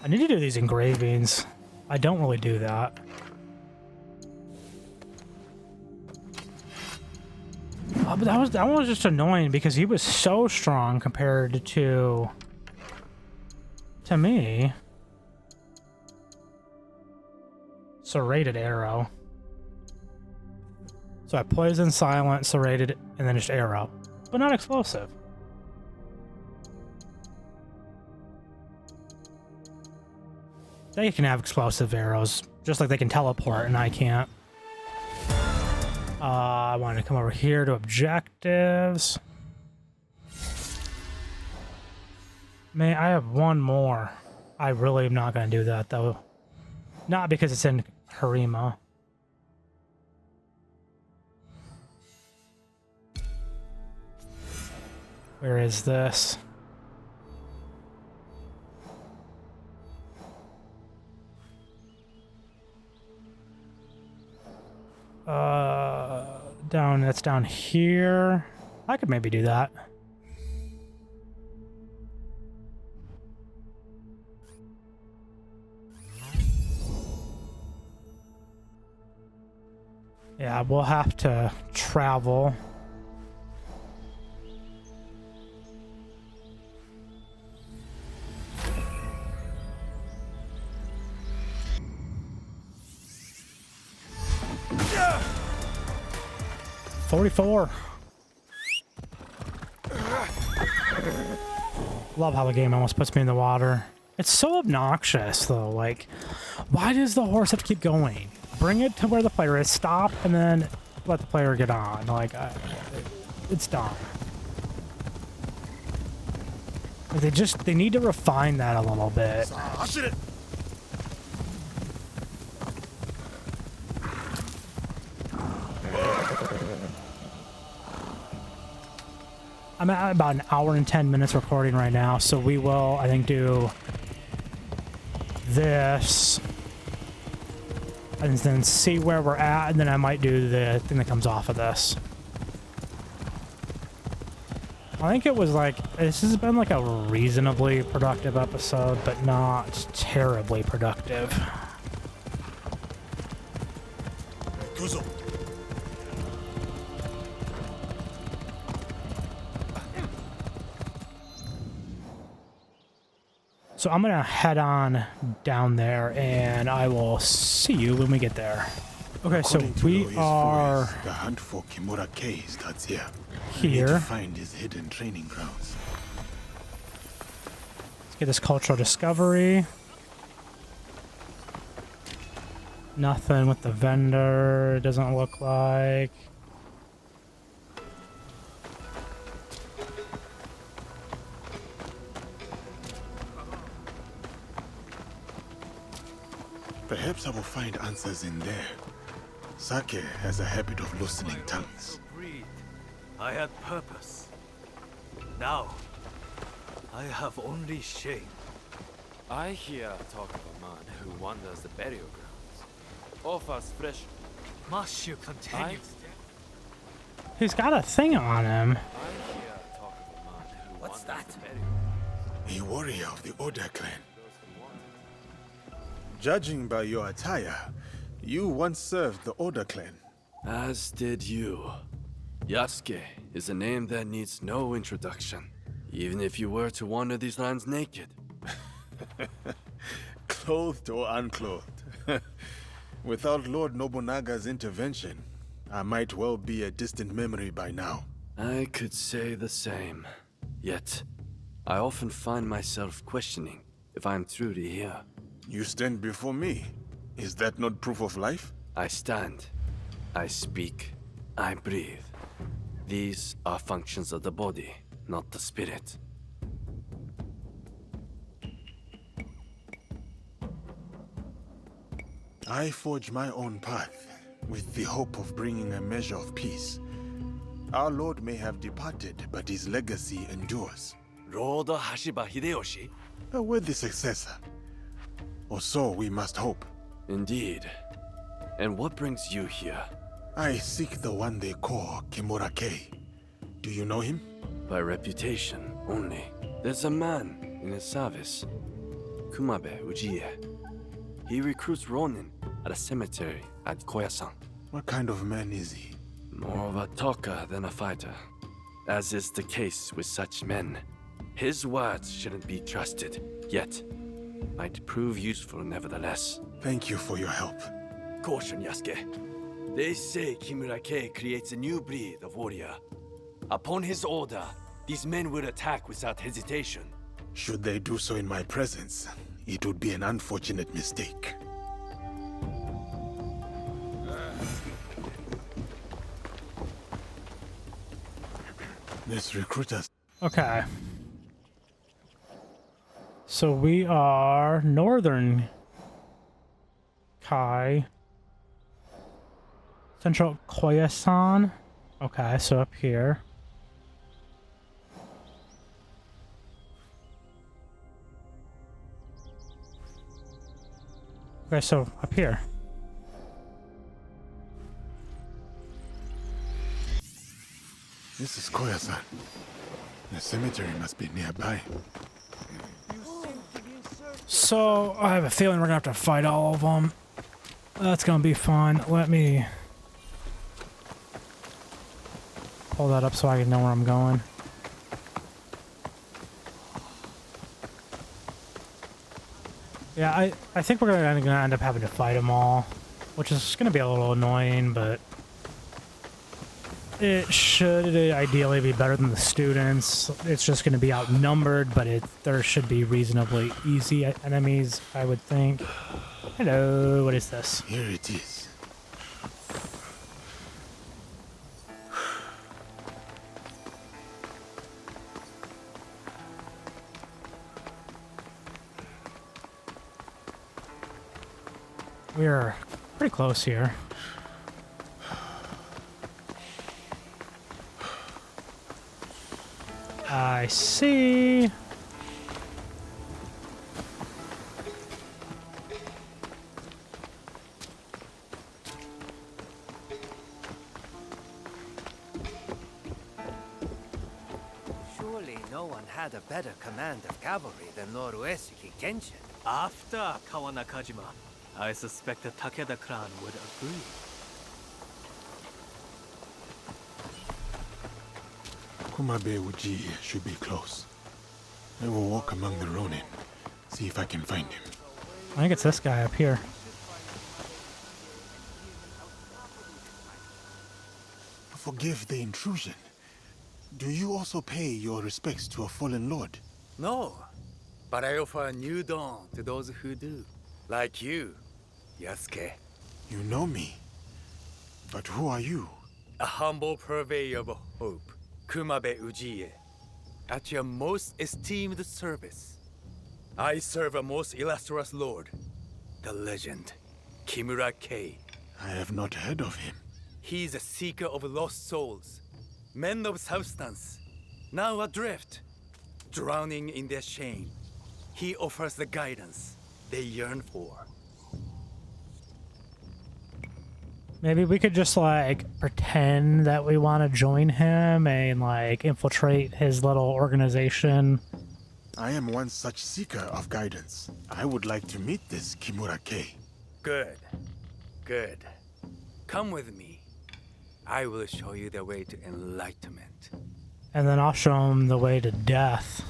I need to do these engravings. I don't really do that. Oh, but that one was just annoying because he was so strong compared to me. Serrated arrow. So I poison, silent, serrated, and then just arrow. But not explosive. They can have explosive arrows, just like they can teleport, and I can't. I want to come over here to objectives. Man, I have one more. I really am not going to do that, though. Not because it's in Harima. Where is this? That's down here. I could maybe do that. Yeah, we'll have to travel. Yeah. 44. Love how the game almost puts me in the water. It's so obnoxious though, like, why does the horse have to keep going? Bring it to where the player is, stop, and then let the player get on. Like, it's dumb. They need to refine that a little bit. I'm at about an hour and 10 minutes recording right now, so we will, I think, do this and then see where we're at, and then I might do the thing that comes off of this. I think it was like, this has been like a reasonably productive episode, but not terribly productive. So I'm gonna head on down there, and I will see you when we get there. Okay, so we are the hunt for Kimura Kei starts here. Here. I need to find his hidden training grounds. Let's get this cultural discovery. Nothing with the vendor, doesn't look like. Perhaps I will find answers in there. Sake has a habit of loosening tongues. I had purpose. Now, I have only shame. I hear talk of a man who wanders the burial grounds. Offers fresh. Must you continue? He's got a thing on him. I hear talk of a man who What's wanders that? the burial. A warrior of the Oda clan. Judging by your attire, you once served the Oda clan. As did you. Yasuke is a name that needs no introduction, even if you were to wander these lands naked. Clothed or unclothed. Without Lord Nobunaga's intervention, I might well be a distant memory by now. I could say the same. Yet, I often find myself questioning if I'm truly here. You stand before me. Is that not proof of life? I stand. I speak. I breathe. These are functions of the body, not the spirit. I forge my own path, with the hope of bringing a measure of peace. Our Lord may have departed, but his legacy endures. Lord Hashiba Hideyoshi? A worthy successor. Or so we must hope. Indeed. And what brings you here? I seek the one they call Kimura Kei. Do you know him? By reputation only. There's a man in his service, Kumabe Ujie. He recruits ronin at a cemetery at Koyasan. What kind of man is he? More of a talker than a fighter. As is the case with such men. His words shouldn't be trusted, yet might prove useful nevertheless. Thank you for your help. Caution, Yasuke. They say Kimura Kei creates a new breed of warrior. Upon his order, these men will attack without hesitation. Should they do so in my presence, it would be an unfortunate mistake. This recruiter. Okay. So we are northern Kai. Central Koyasan. Okay, so up here. Okay, so up here. This is Koya-san. The cemetery must be nearby. So I have a feeling we're gonna have to fight all of them. That's gonna be fun. Let me pull that up so I can know where I'm going. Yeah, I think we're gonna end up having to fight them all, which is gonna be a little annoying, but it should ideally be better than the students. It's just gonna be outnumbered, but there should be reasonably easy enemies, I would think. Hello, what is this? Here it is. We're pretty close here. I see. Surely no one had a better command of cavalry than Lord Uesugi Kenshin. After Kawanakajima, I suspect the Takeda clan would agree. Kumabe Ujiie should be close. I will walk among the ronin, see if I can find him. I think it's this guy up here. Forgive the intrusion. Do you also pay your respects to a fallen lord? No, but I offer a new dawn to those who do. Like you, Yasuke. You know me. But who are you? A humble purveyor of hope, Kumabe Ujiie. At your most esteemed service. I serve a most illustrious lord, the legend, Kimura Kei. I have not heard of him. He is a seeker of lost souls, men of substance, now adrift, drowning in their shame. He offers the guidance they yearn for. Maybe we could just like pretend that we want to join him and like infiltrate his little organization. I am one such seeker of guidance. I would like to meet this Kimura Kei. Good. Good. Come with me. I will show you the way to enlightenment. And then I'll show him the way to death.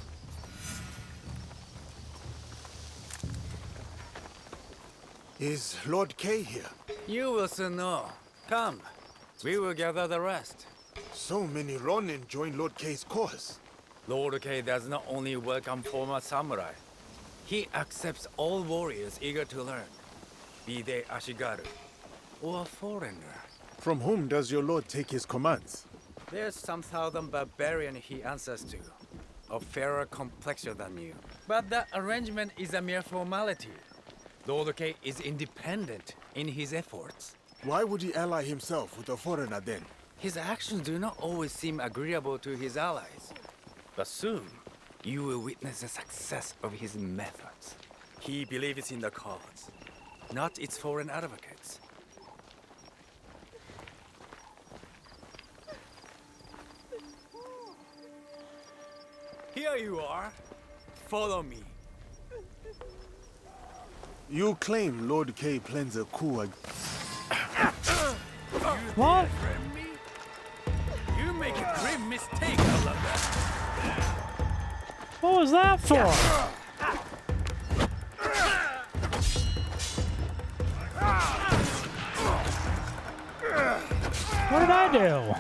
Is Lord Kei here? You will soon know. Come. We will gather the rest. So many ronin join Lord Kei's cause. Lord Kei does not only welcome former samurai. He accepts all warriors eager to learn, be they Ashigaru or a foreigner. From whom does your lord take his commands? There's some thousand barbarian he answers to, of fairer complexion than you. But that arrangement is a mere formality. Lord Kei is independent in his efforts. Why would he ally himself with a foreigner then? His actions do not always seem agreeable to his allies. But soon, you will witness the success of his methods. He believes in the cause, not its foreign advocates. Here you are. Follow me. You claim Lord Kei plans a coup. What? You make a grave mistake, Alaba. What was that for? What did I do?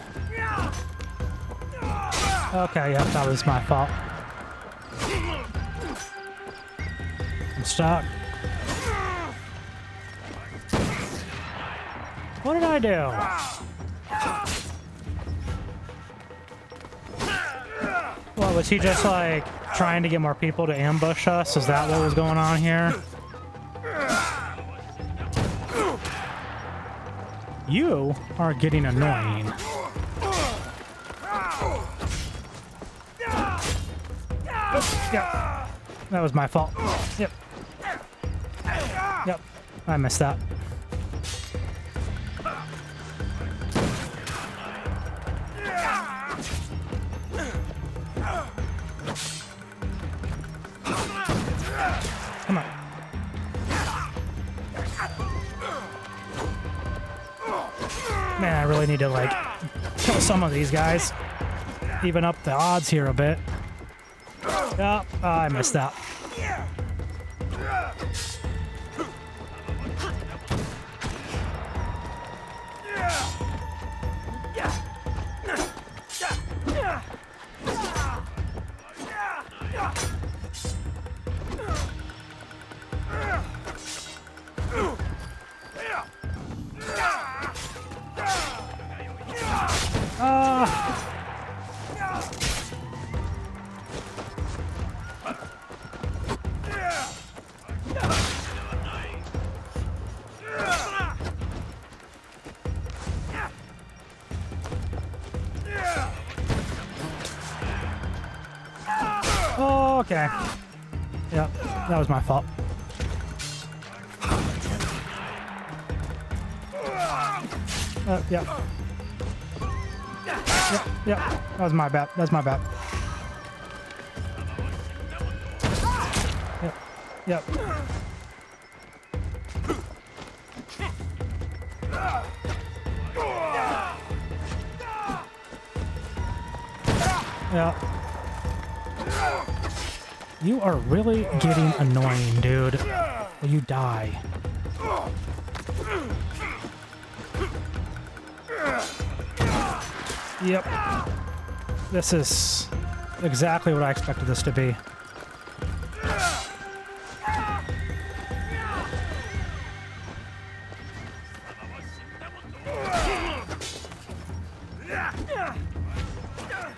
Okay, yep, that was my fault. I'm stuck. What did I do? What, was he just like trying to get more people to ambush us? Is that what was going on here? You are getting annoying. Yep. That was my fault. Yep. Yep. I missed that. Come on. Man, I really need to, like, kill some of these guys. Even up the odds here a bit. Yeah, I missed that. Okay. Yep, that was my fault. Yep. Yep, that was my bad. That's my bad. Yep. Yeah. You are really getting annoying, dude. Will you die? Yep. This is exactly what I expected this to be.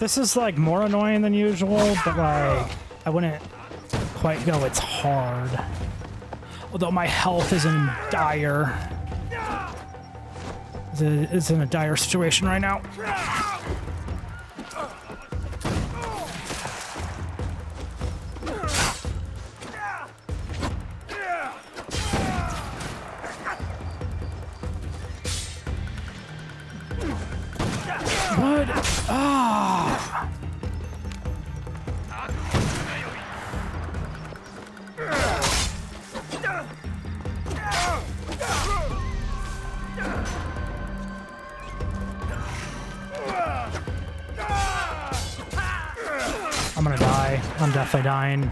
This is like more annoying than usual, but like I wouldn't quite go it's hard. Although my health is in dire. It's in a dire situation right now. What? Ah! I'm gonna die. I'm definitely dying.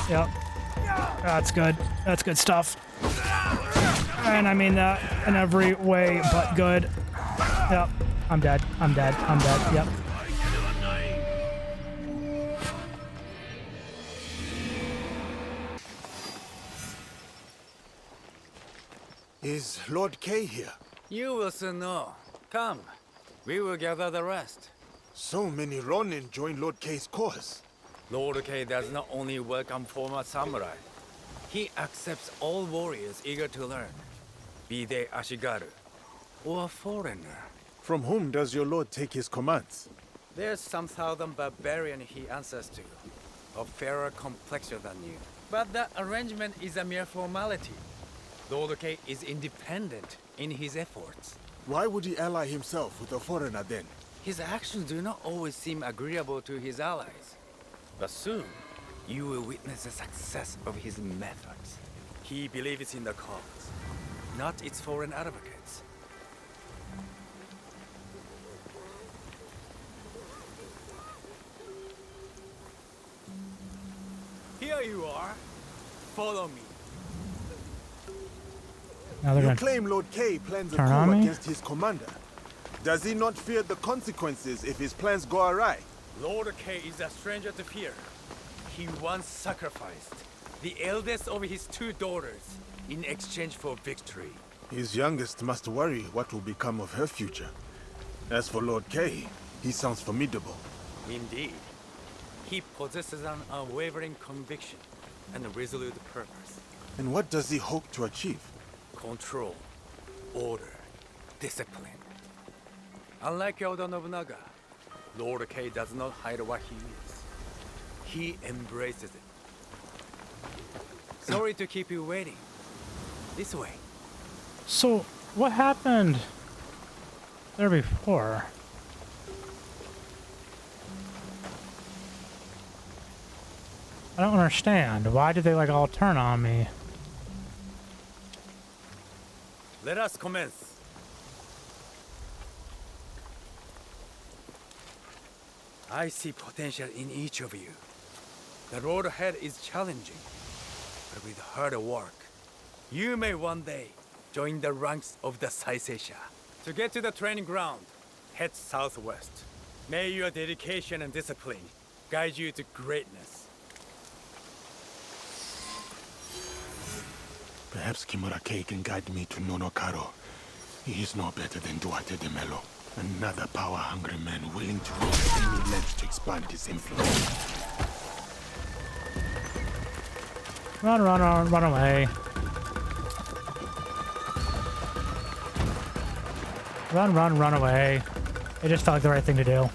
Yep. That's good. That's good stuff. And I mean that in every way but good. Yep. I'm dead. I'm dead. I'm dead. Yep. Is Lord Kei here? You will soon know. Come, we will gather the rest. So many ronin join Lord Kei's cause. Lord Kei does not only welcome former samurai, he accepts all warriors eager to learn, be they Ashigaru or foreigner. From whom does your lord take his commands? There's some thousand barbarian he answers to, of fairer complexion than you. But that arrangement is a mere formality. Lord Kei is independent in his efforts. Why would he ally himself with a foreigner then? His actions do not always seem agreeable to his allies. But soon, you will witness the success of his methods. He believes in the cause, not its foreign advocates. Here you are. Follow me. Now they're You gonna claim Lord Kei plans a turn on coup me? against his commander. Does he not fear the consequences if his plans go awry? Lord Kei is a stranger to fear. He once sacrificed the eldest of his two daughters in exchange for victory. His youngest must worry what will become of her future. As for Lord Kei, he sounds formidable. Indeed. He possesses an unwavering conviction and a resolute purpose. And what does he hope to achieve? Control, order, discipline. Unlike Oda Nobunaga, Lord Kei does not hide what he is. He embraces it. Sorry to keep you waiting. This way. So, what happened there before? I don't understand. Why did they like all turn on me? Let us commence. I see potential in each of you. The road ahead is challenging, but with hard work, you may one day join the ranks of the Saiseiya. To get to the training ground, head southwest. May your dedication and discipline guide you to greatness. Perhaps Kimura Kei can guide me to Nonokaro. He is no better than Duarte de Mello. Another power-hungry man willing to go to any lengths to expand his influence. Run, run, run, run away. Run, run, run away. It just felt like the right thing to do.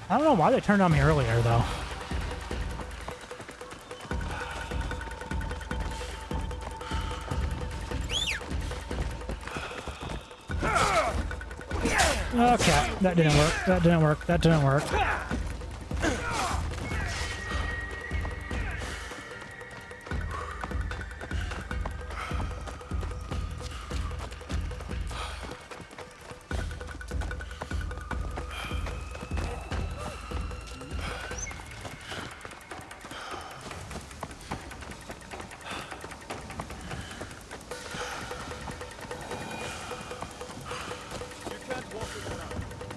I don't know why they turned on me earlier, though. Okay, that didn't work. That didn't work. That didn't work.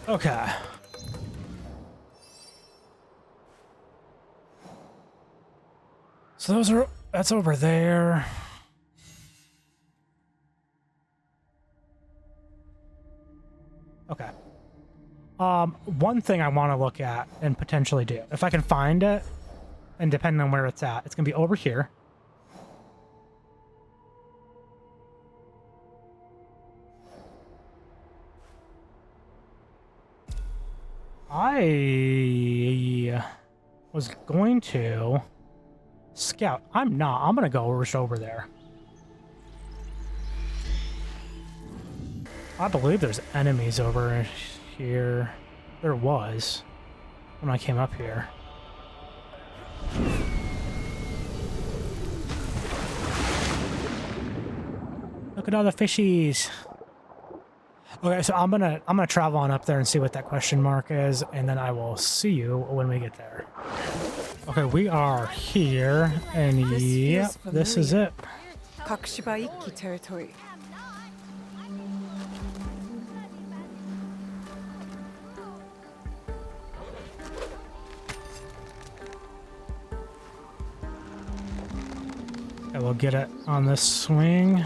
Okay. So that's over there. Okay. One thing I want to look at and potentially do, if I can find it, and depending on where it's at, it's gonna be over here. I was going to scout. I'm not. I'm going to go just over there. I believe there's enemies over here. There was when I came up here. Look at all the fishies. Okay, so I'm gonna travel on up there and see what that question mark is, and then I will see you when we get there. Okay, we are here, and yep, this is it. Takahara Village territory. Okay, we'll get it on this swing.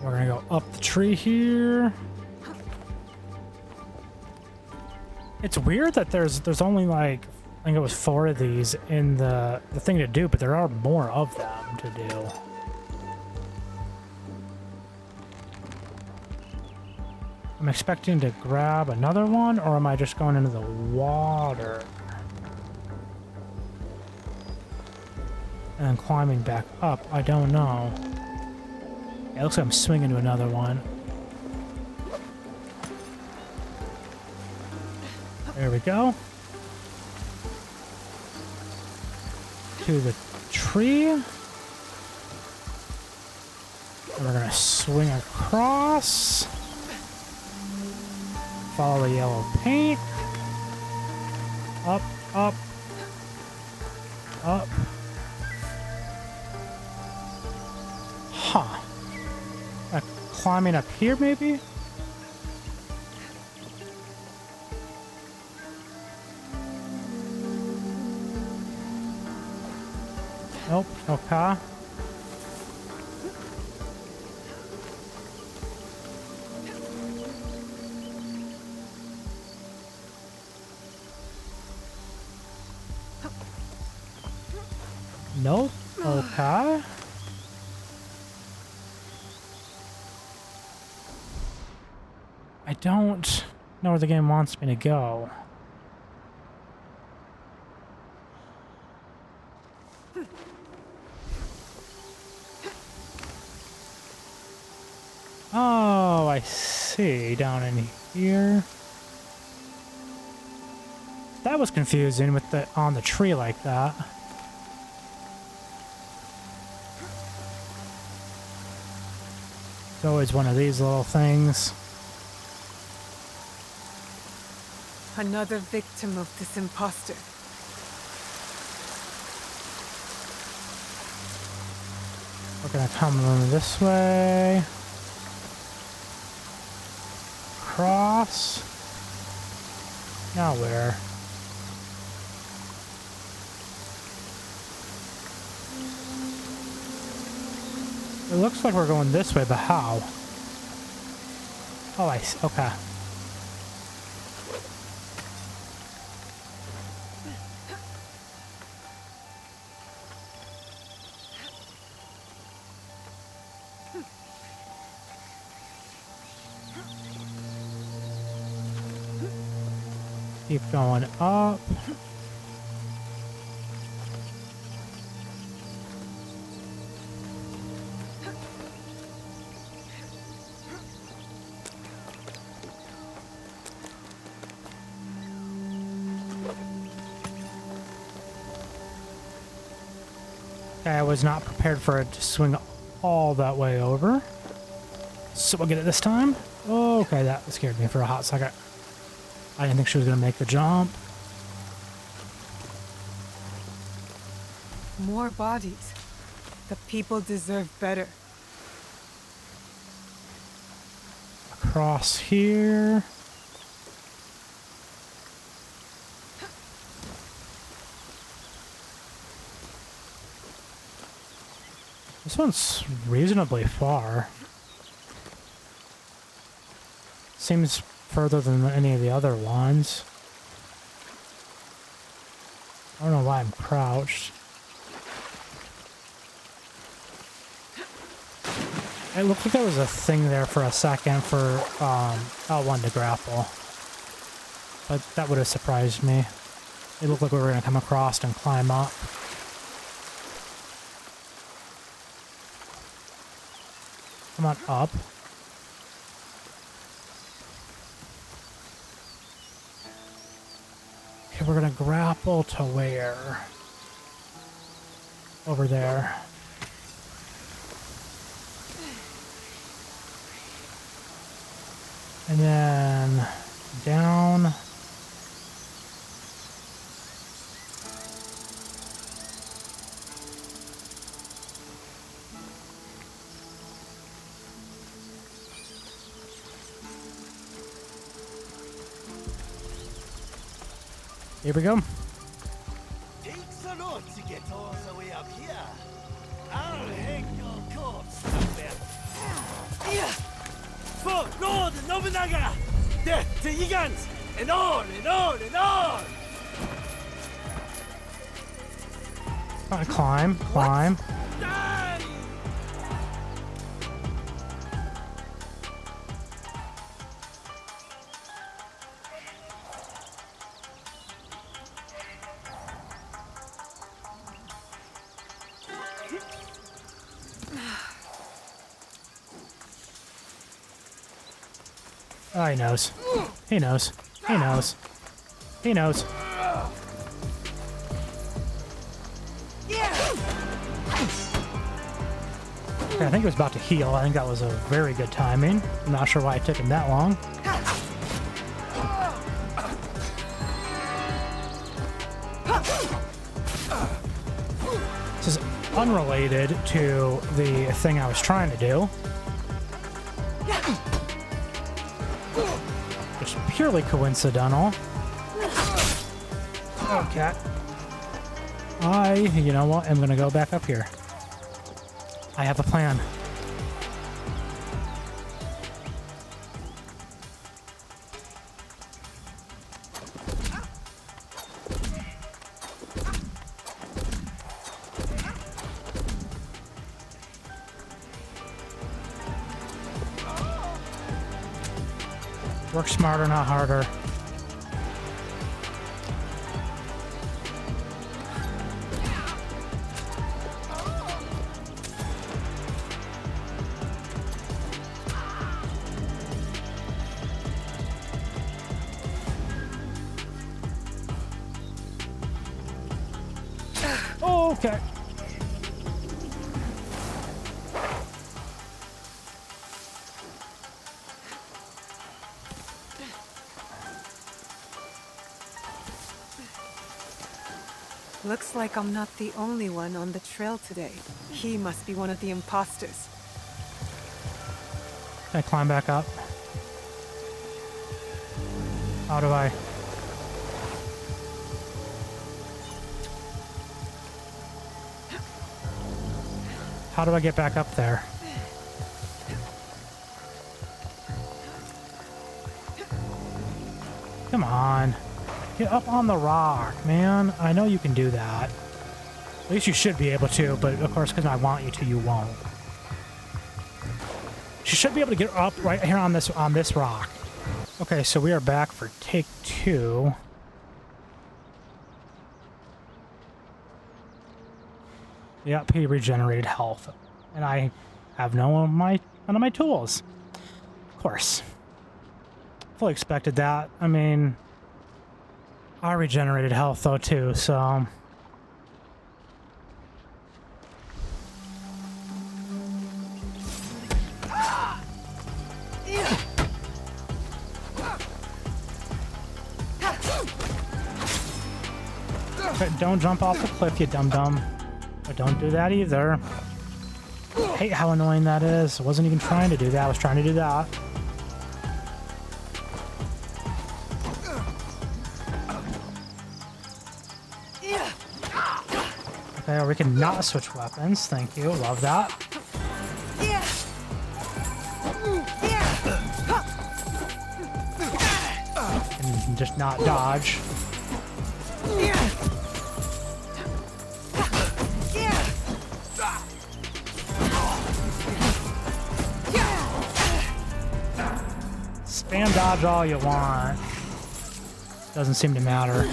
We're gonna go up the tree here. It's weird that there's only like, I think it was 4 of these in the thing to do, but there are more of them to do. I'm expecting to grab another one, or am I just going into the water? And then climbing back up, I don't know. It looks like I'm swinging to another one. There we go. To the tree. And we're gonna swing across. Follow the yellow paint. Up, up, up. Huh. Climbing up here, maybe? Nope, okay. Nope. Okay. I don't know where the game wants me to go. Oh, I see. Down in here. That was confusing with the on the tree like that. It's always one of these little things. Another victim of this imposter. We're gonna come this way. Cross. Now where? It looks like we're going this way, but how? Oh, I see. Okay. Keep going up. I was not prepared for it to swing all that way over. So we'll get it this time. Oh, okay, that scared me for a hot second. I didn't think she was going to make the jump. More bodies. The people deserve better. Across here. This one's reasonably far. Seems further than any of the other ones. I don't know why I'm crouched. It looked like there was a thing there for a second for L1 to grapple. But that would have surprised me. It looked like we were going to come across and climb up. Come on up. Okay, we're gonna grapple to where? Over there. And then down. Here we go. Takes a lot to get all the way up here. I'll hang your corpse somewhere. For Lord Nobunaga! Death to Gigants! And on and on and on! Climb, climb. Die! Oh, he knows. He knows. He knows. He knows. Okay, I think he was about to heal. I think that was a very good timing. I'm not sure why it took him that long. This is unrelated to the thing I was trying to do. Just purely coincidental. Okay. You know what? I'm gonna go back up here. I have a plan. Work smarter, not harder. Okay. Looks like I'm not the only one on the trail today. He must be one of the imposters. Can I climb back up? How do I? How do I get back up there? Come on. Get up on the rock, man. I know you can do that. At least you should be able to, but of course, because I want you to, you won't. She should be able to get up right here on this rock. Okay, so we are back for take 2. Yep, he regenerated health. And I have none of my tools. Of course. Fully expected that. I mean, I regenerated health though too, so but don't jump off the cliff, you dum-dum. But don't do that either. I hate how annoying that is. I wasn't even trying to do that. I was trying to do that. Okay, or we can not switch weapons. Thank you. Love that. And just not dodge. Spam dodge all you want. Doesn't seem to matter.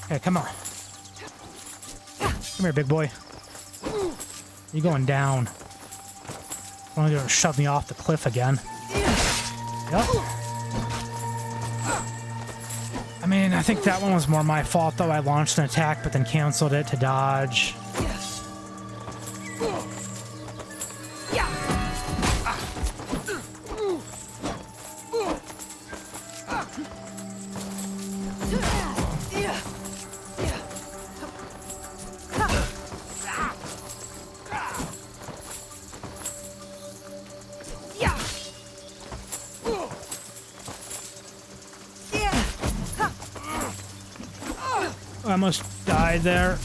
Okay, come on. Come here, big boy. You going down. Want to shove me off the cliff again. Yep. I mean, I think that one was more my fault, though. I launched an attack, but then canceled it to dodge. I almost died there.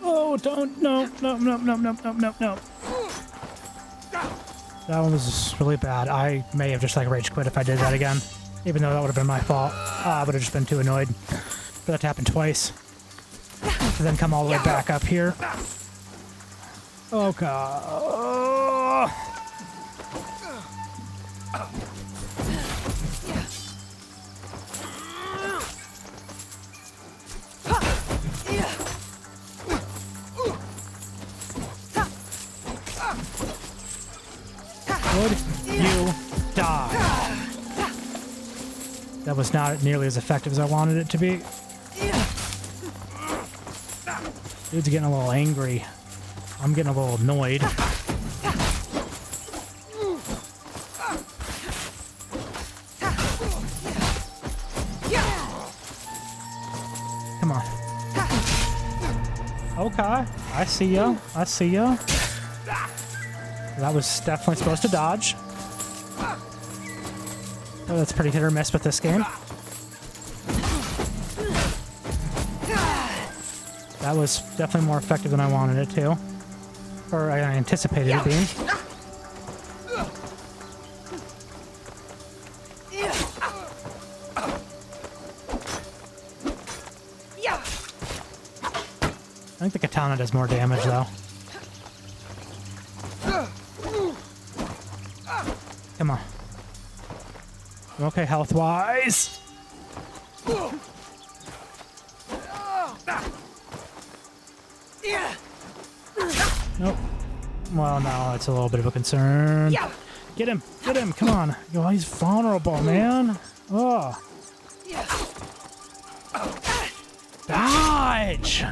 Oh, don't, no. That one was really bad. I may have just like rage quit if I did that again. Even though that would have been my fault. I would have just been too annoyed for that to happen twice. And then come all the way back up here. Oh god. Would you die? That was not nearly as effective as I wanted it to be. Dude's getting a little angry. I'm getting a little annoyed. Come on. Okay, I see ya. I see ya. That was definitely supposed to dodge. Oh, that's pretty hit or miss with this game. That was definitely more effective than I wanted it to. Or I anticipated it being. I think the katana does more damage, though. Come on. I'm okay health-wise. Nope. Well, no, it's a little bit of a concern. Get him! Get him! Come on! Yo, he's vulnerable, man! Oh. Dodge!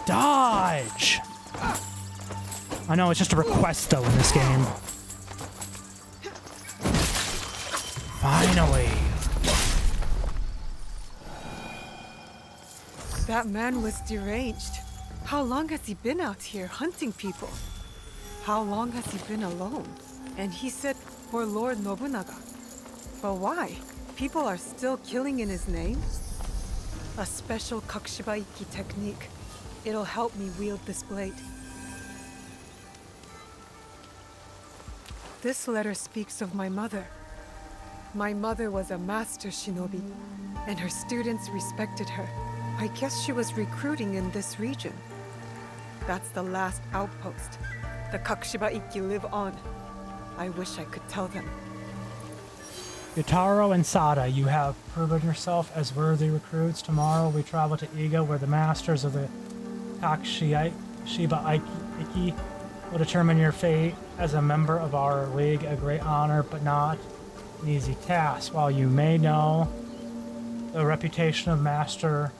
Dodge! I know, it's just a request, though, in this game. Finally! That man was deranged. How long has he been out here hunting people? How long has he been alone? And he said for Lord Nobunaga. But why? People are still killing in his name? A special Kakushibaiki technique. It'll help me wield this blade. This letter speaks of my mother. My mother was a master shinobi, and her students respected her. I guess she was recruiting in this region. That's the last outpost. The Kakushibaiki live on. I wish I could tell them. Yutaro and Sada, you have proven yourself as worthy recruits. Tomorrow we travel to Iga, where the masters of the Kakushibaiki will determine your fate as a member of our league. A great honor, but not an easy task. While you may know the reputation of Master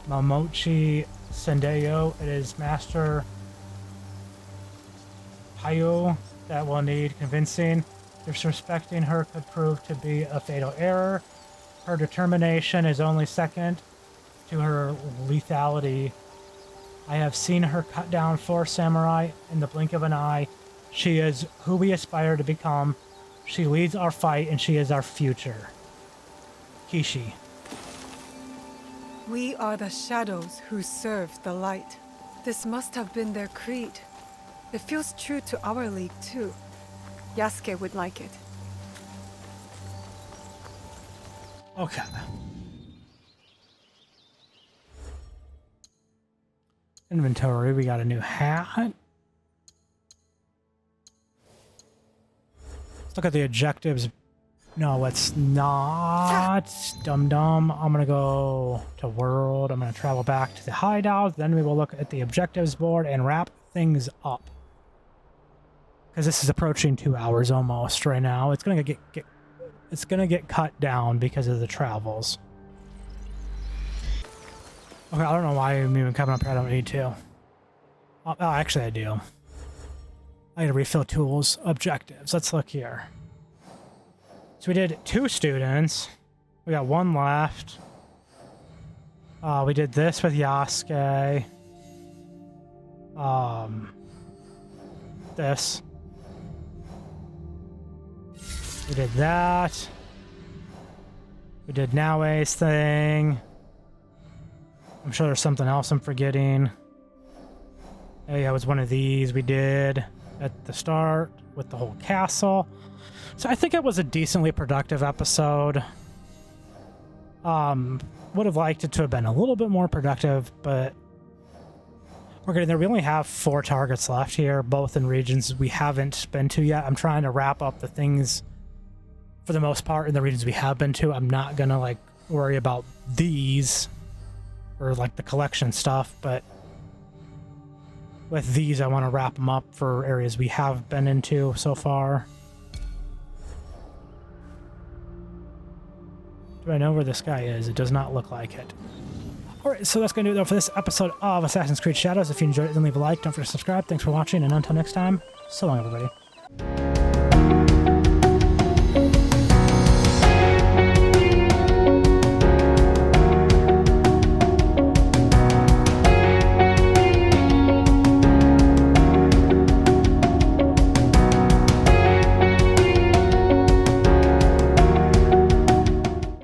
Mamochi Sendeyo, it is Master Hayo that will need convincing. Disrespecting her could prove to be a fatal error. Her determination is only second to her lethality. I have seen her cut down 4 samurai in the blink of an eye. She is who we aspire to become. She leads our fight, and she is our future. Kishi. We are the shadows who serve the light. This must have been their creed. It feels true to our league, too. Yasuke would like it. Okay. Inventory, we got a new hat. Let's look at the objectives. No, it's not. Dum-dum. I'm gonna go to World. I'm gonna travel back to the hideout. Then we will look at the objectives board and wrap things up. Because this is approaching 2 hours almost right now. It's gonna get cut down because of the travels. Okay, I don't know why I'm even coming up here. I don't need to. Oh, actually I do. I gotta refill tools, objectives. Let's look here. So we did 2 students. We got 1 left. We did this with Yasuke. This. We did that. We did Naoe's thing. I'm sure there's something else I'm forgetting. Oh yeah, it was one of these we did at the start with the whole castle. So I think it was a decently productive episode. Would have liked it to have been a little bit more productive, but we're getting there. We only have 4 targets left here, both in regions we haven't been to yet. I'm trying to wrap up the things for the most part in the regions we have been to. I'm not gonna like worry about these or like the collection stuff, but with these I want to wrap them up for areas we have been into so far. Do I know where this guy is? It does not look like it. Alright, so that's going to do it though for this episode of Assassin's Creed Shadows. If you enjoyed it, then leave a like. Don't forget to subscribe. Thanks for watching, and until next time, so long, everybody.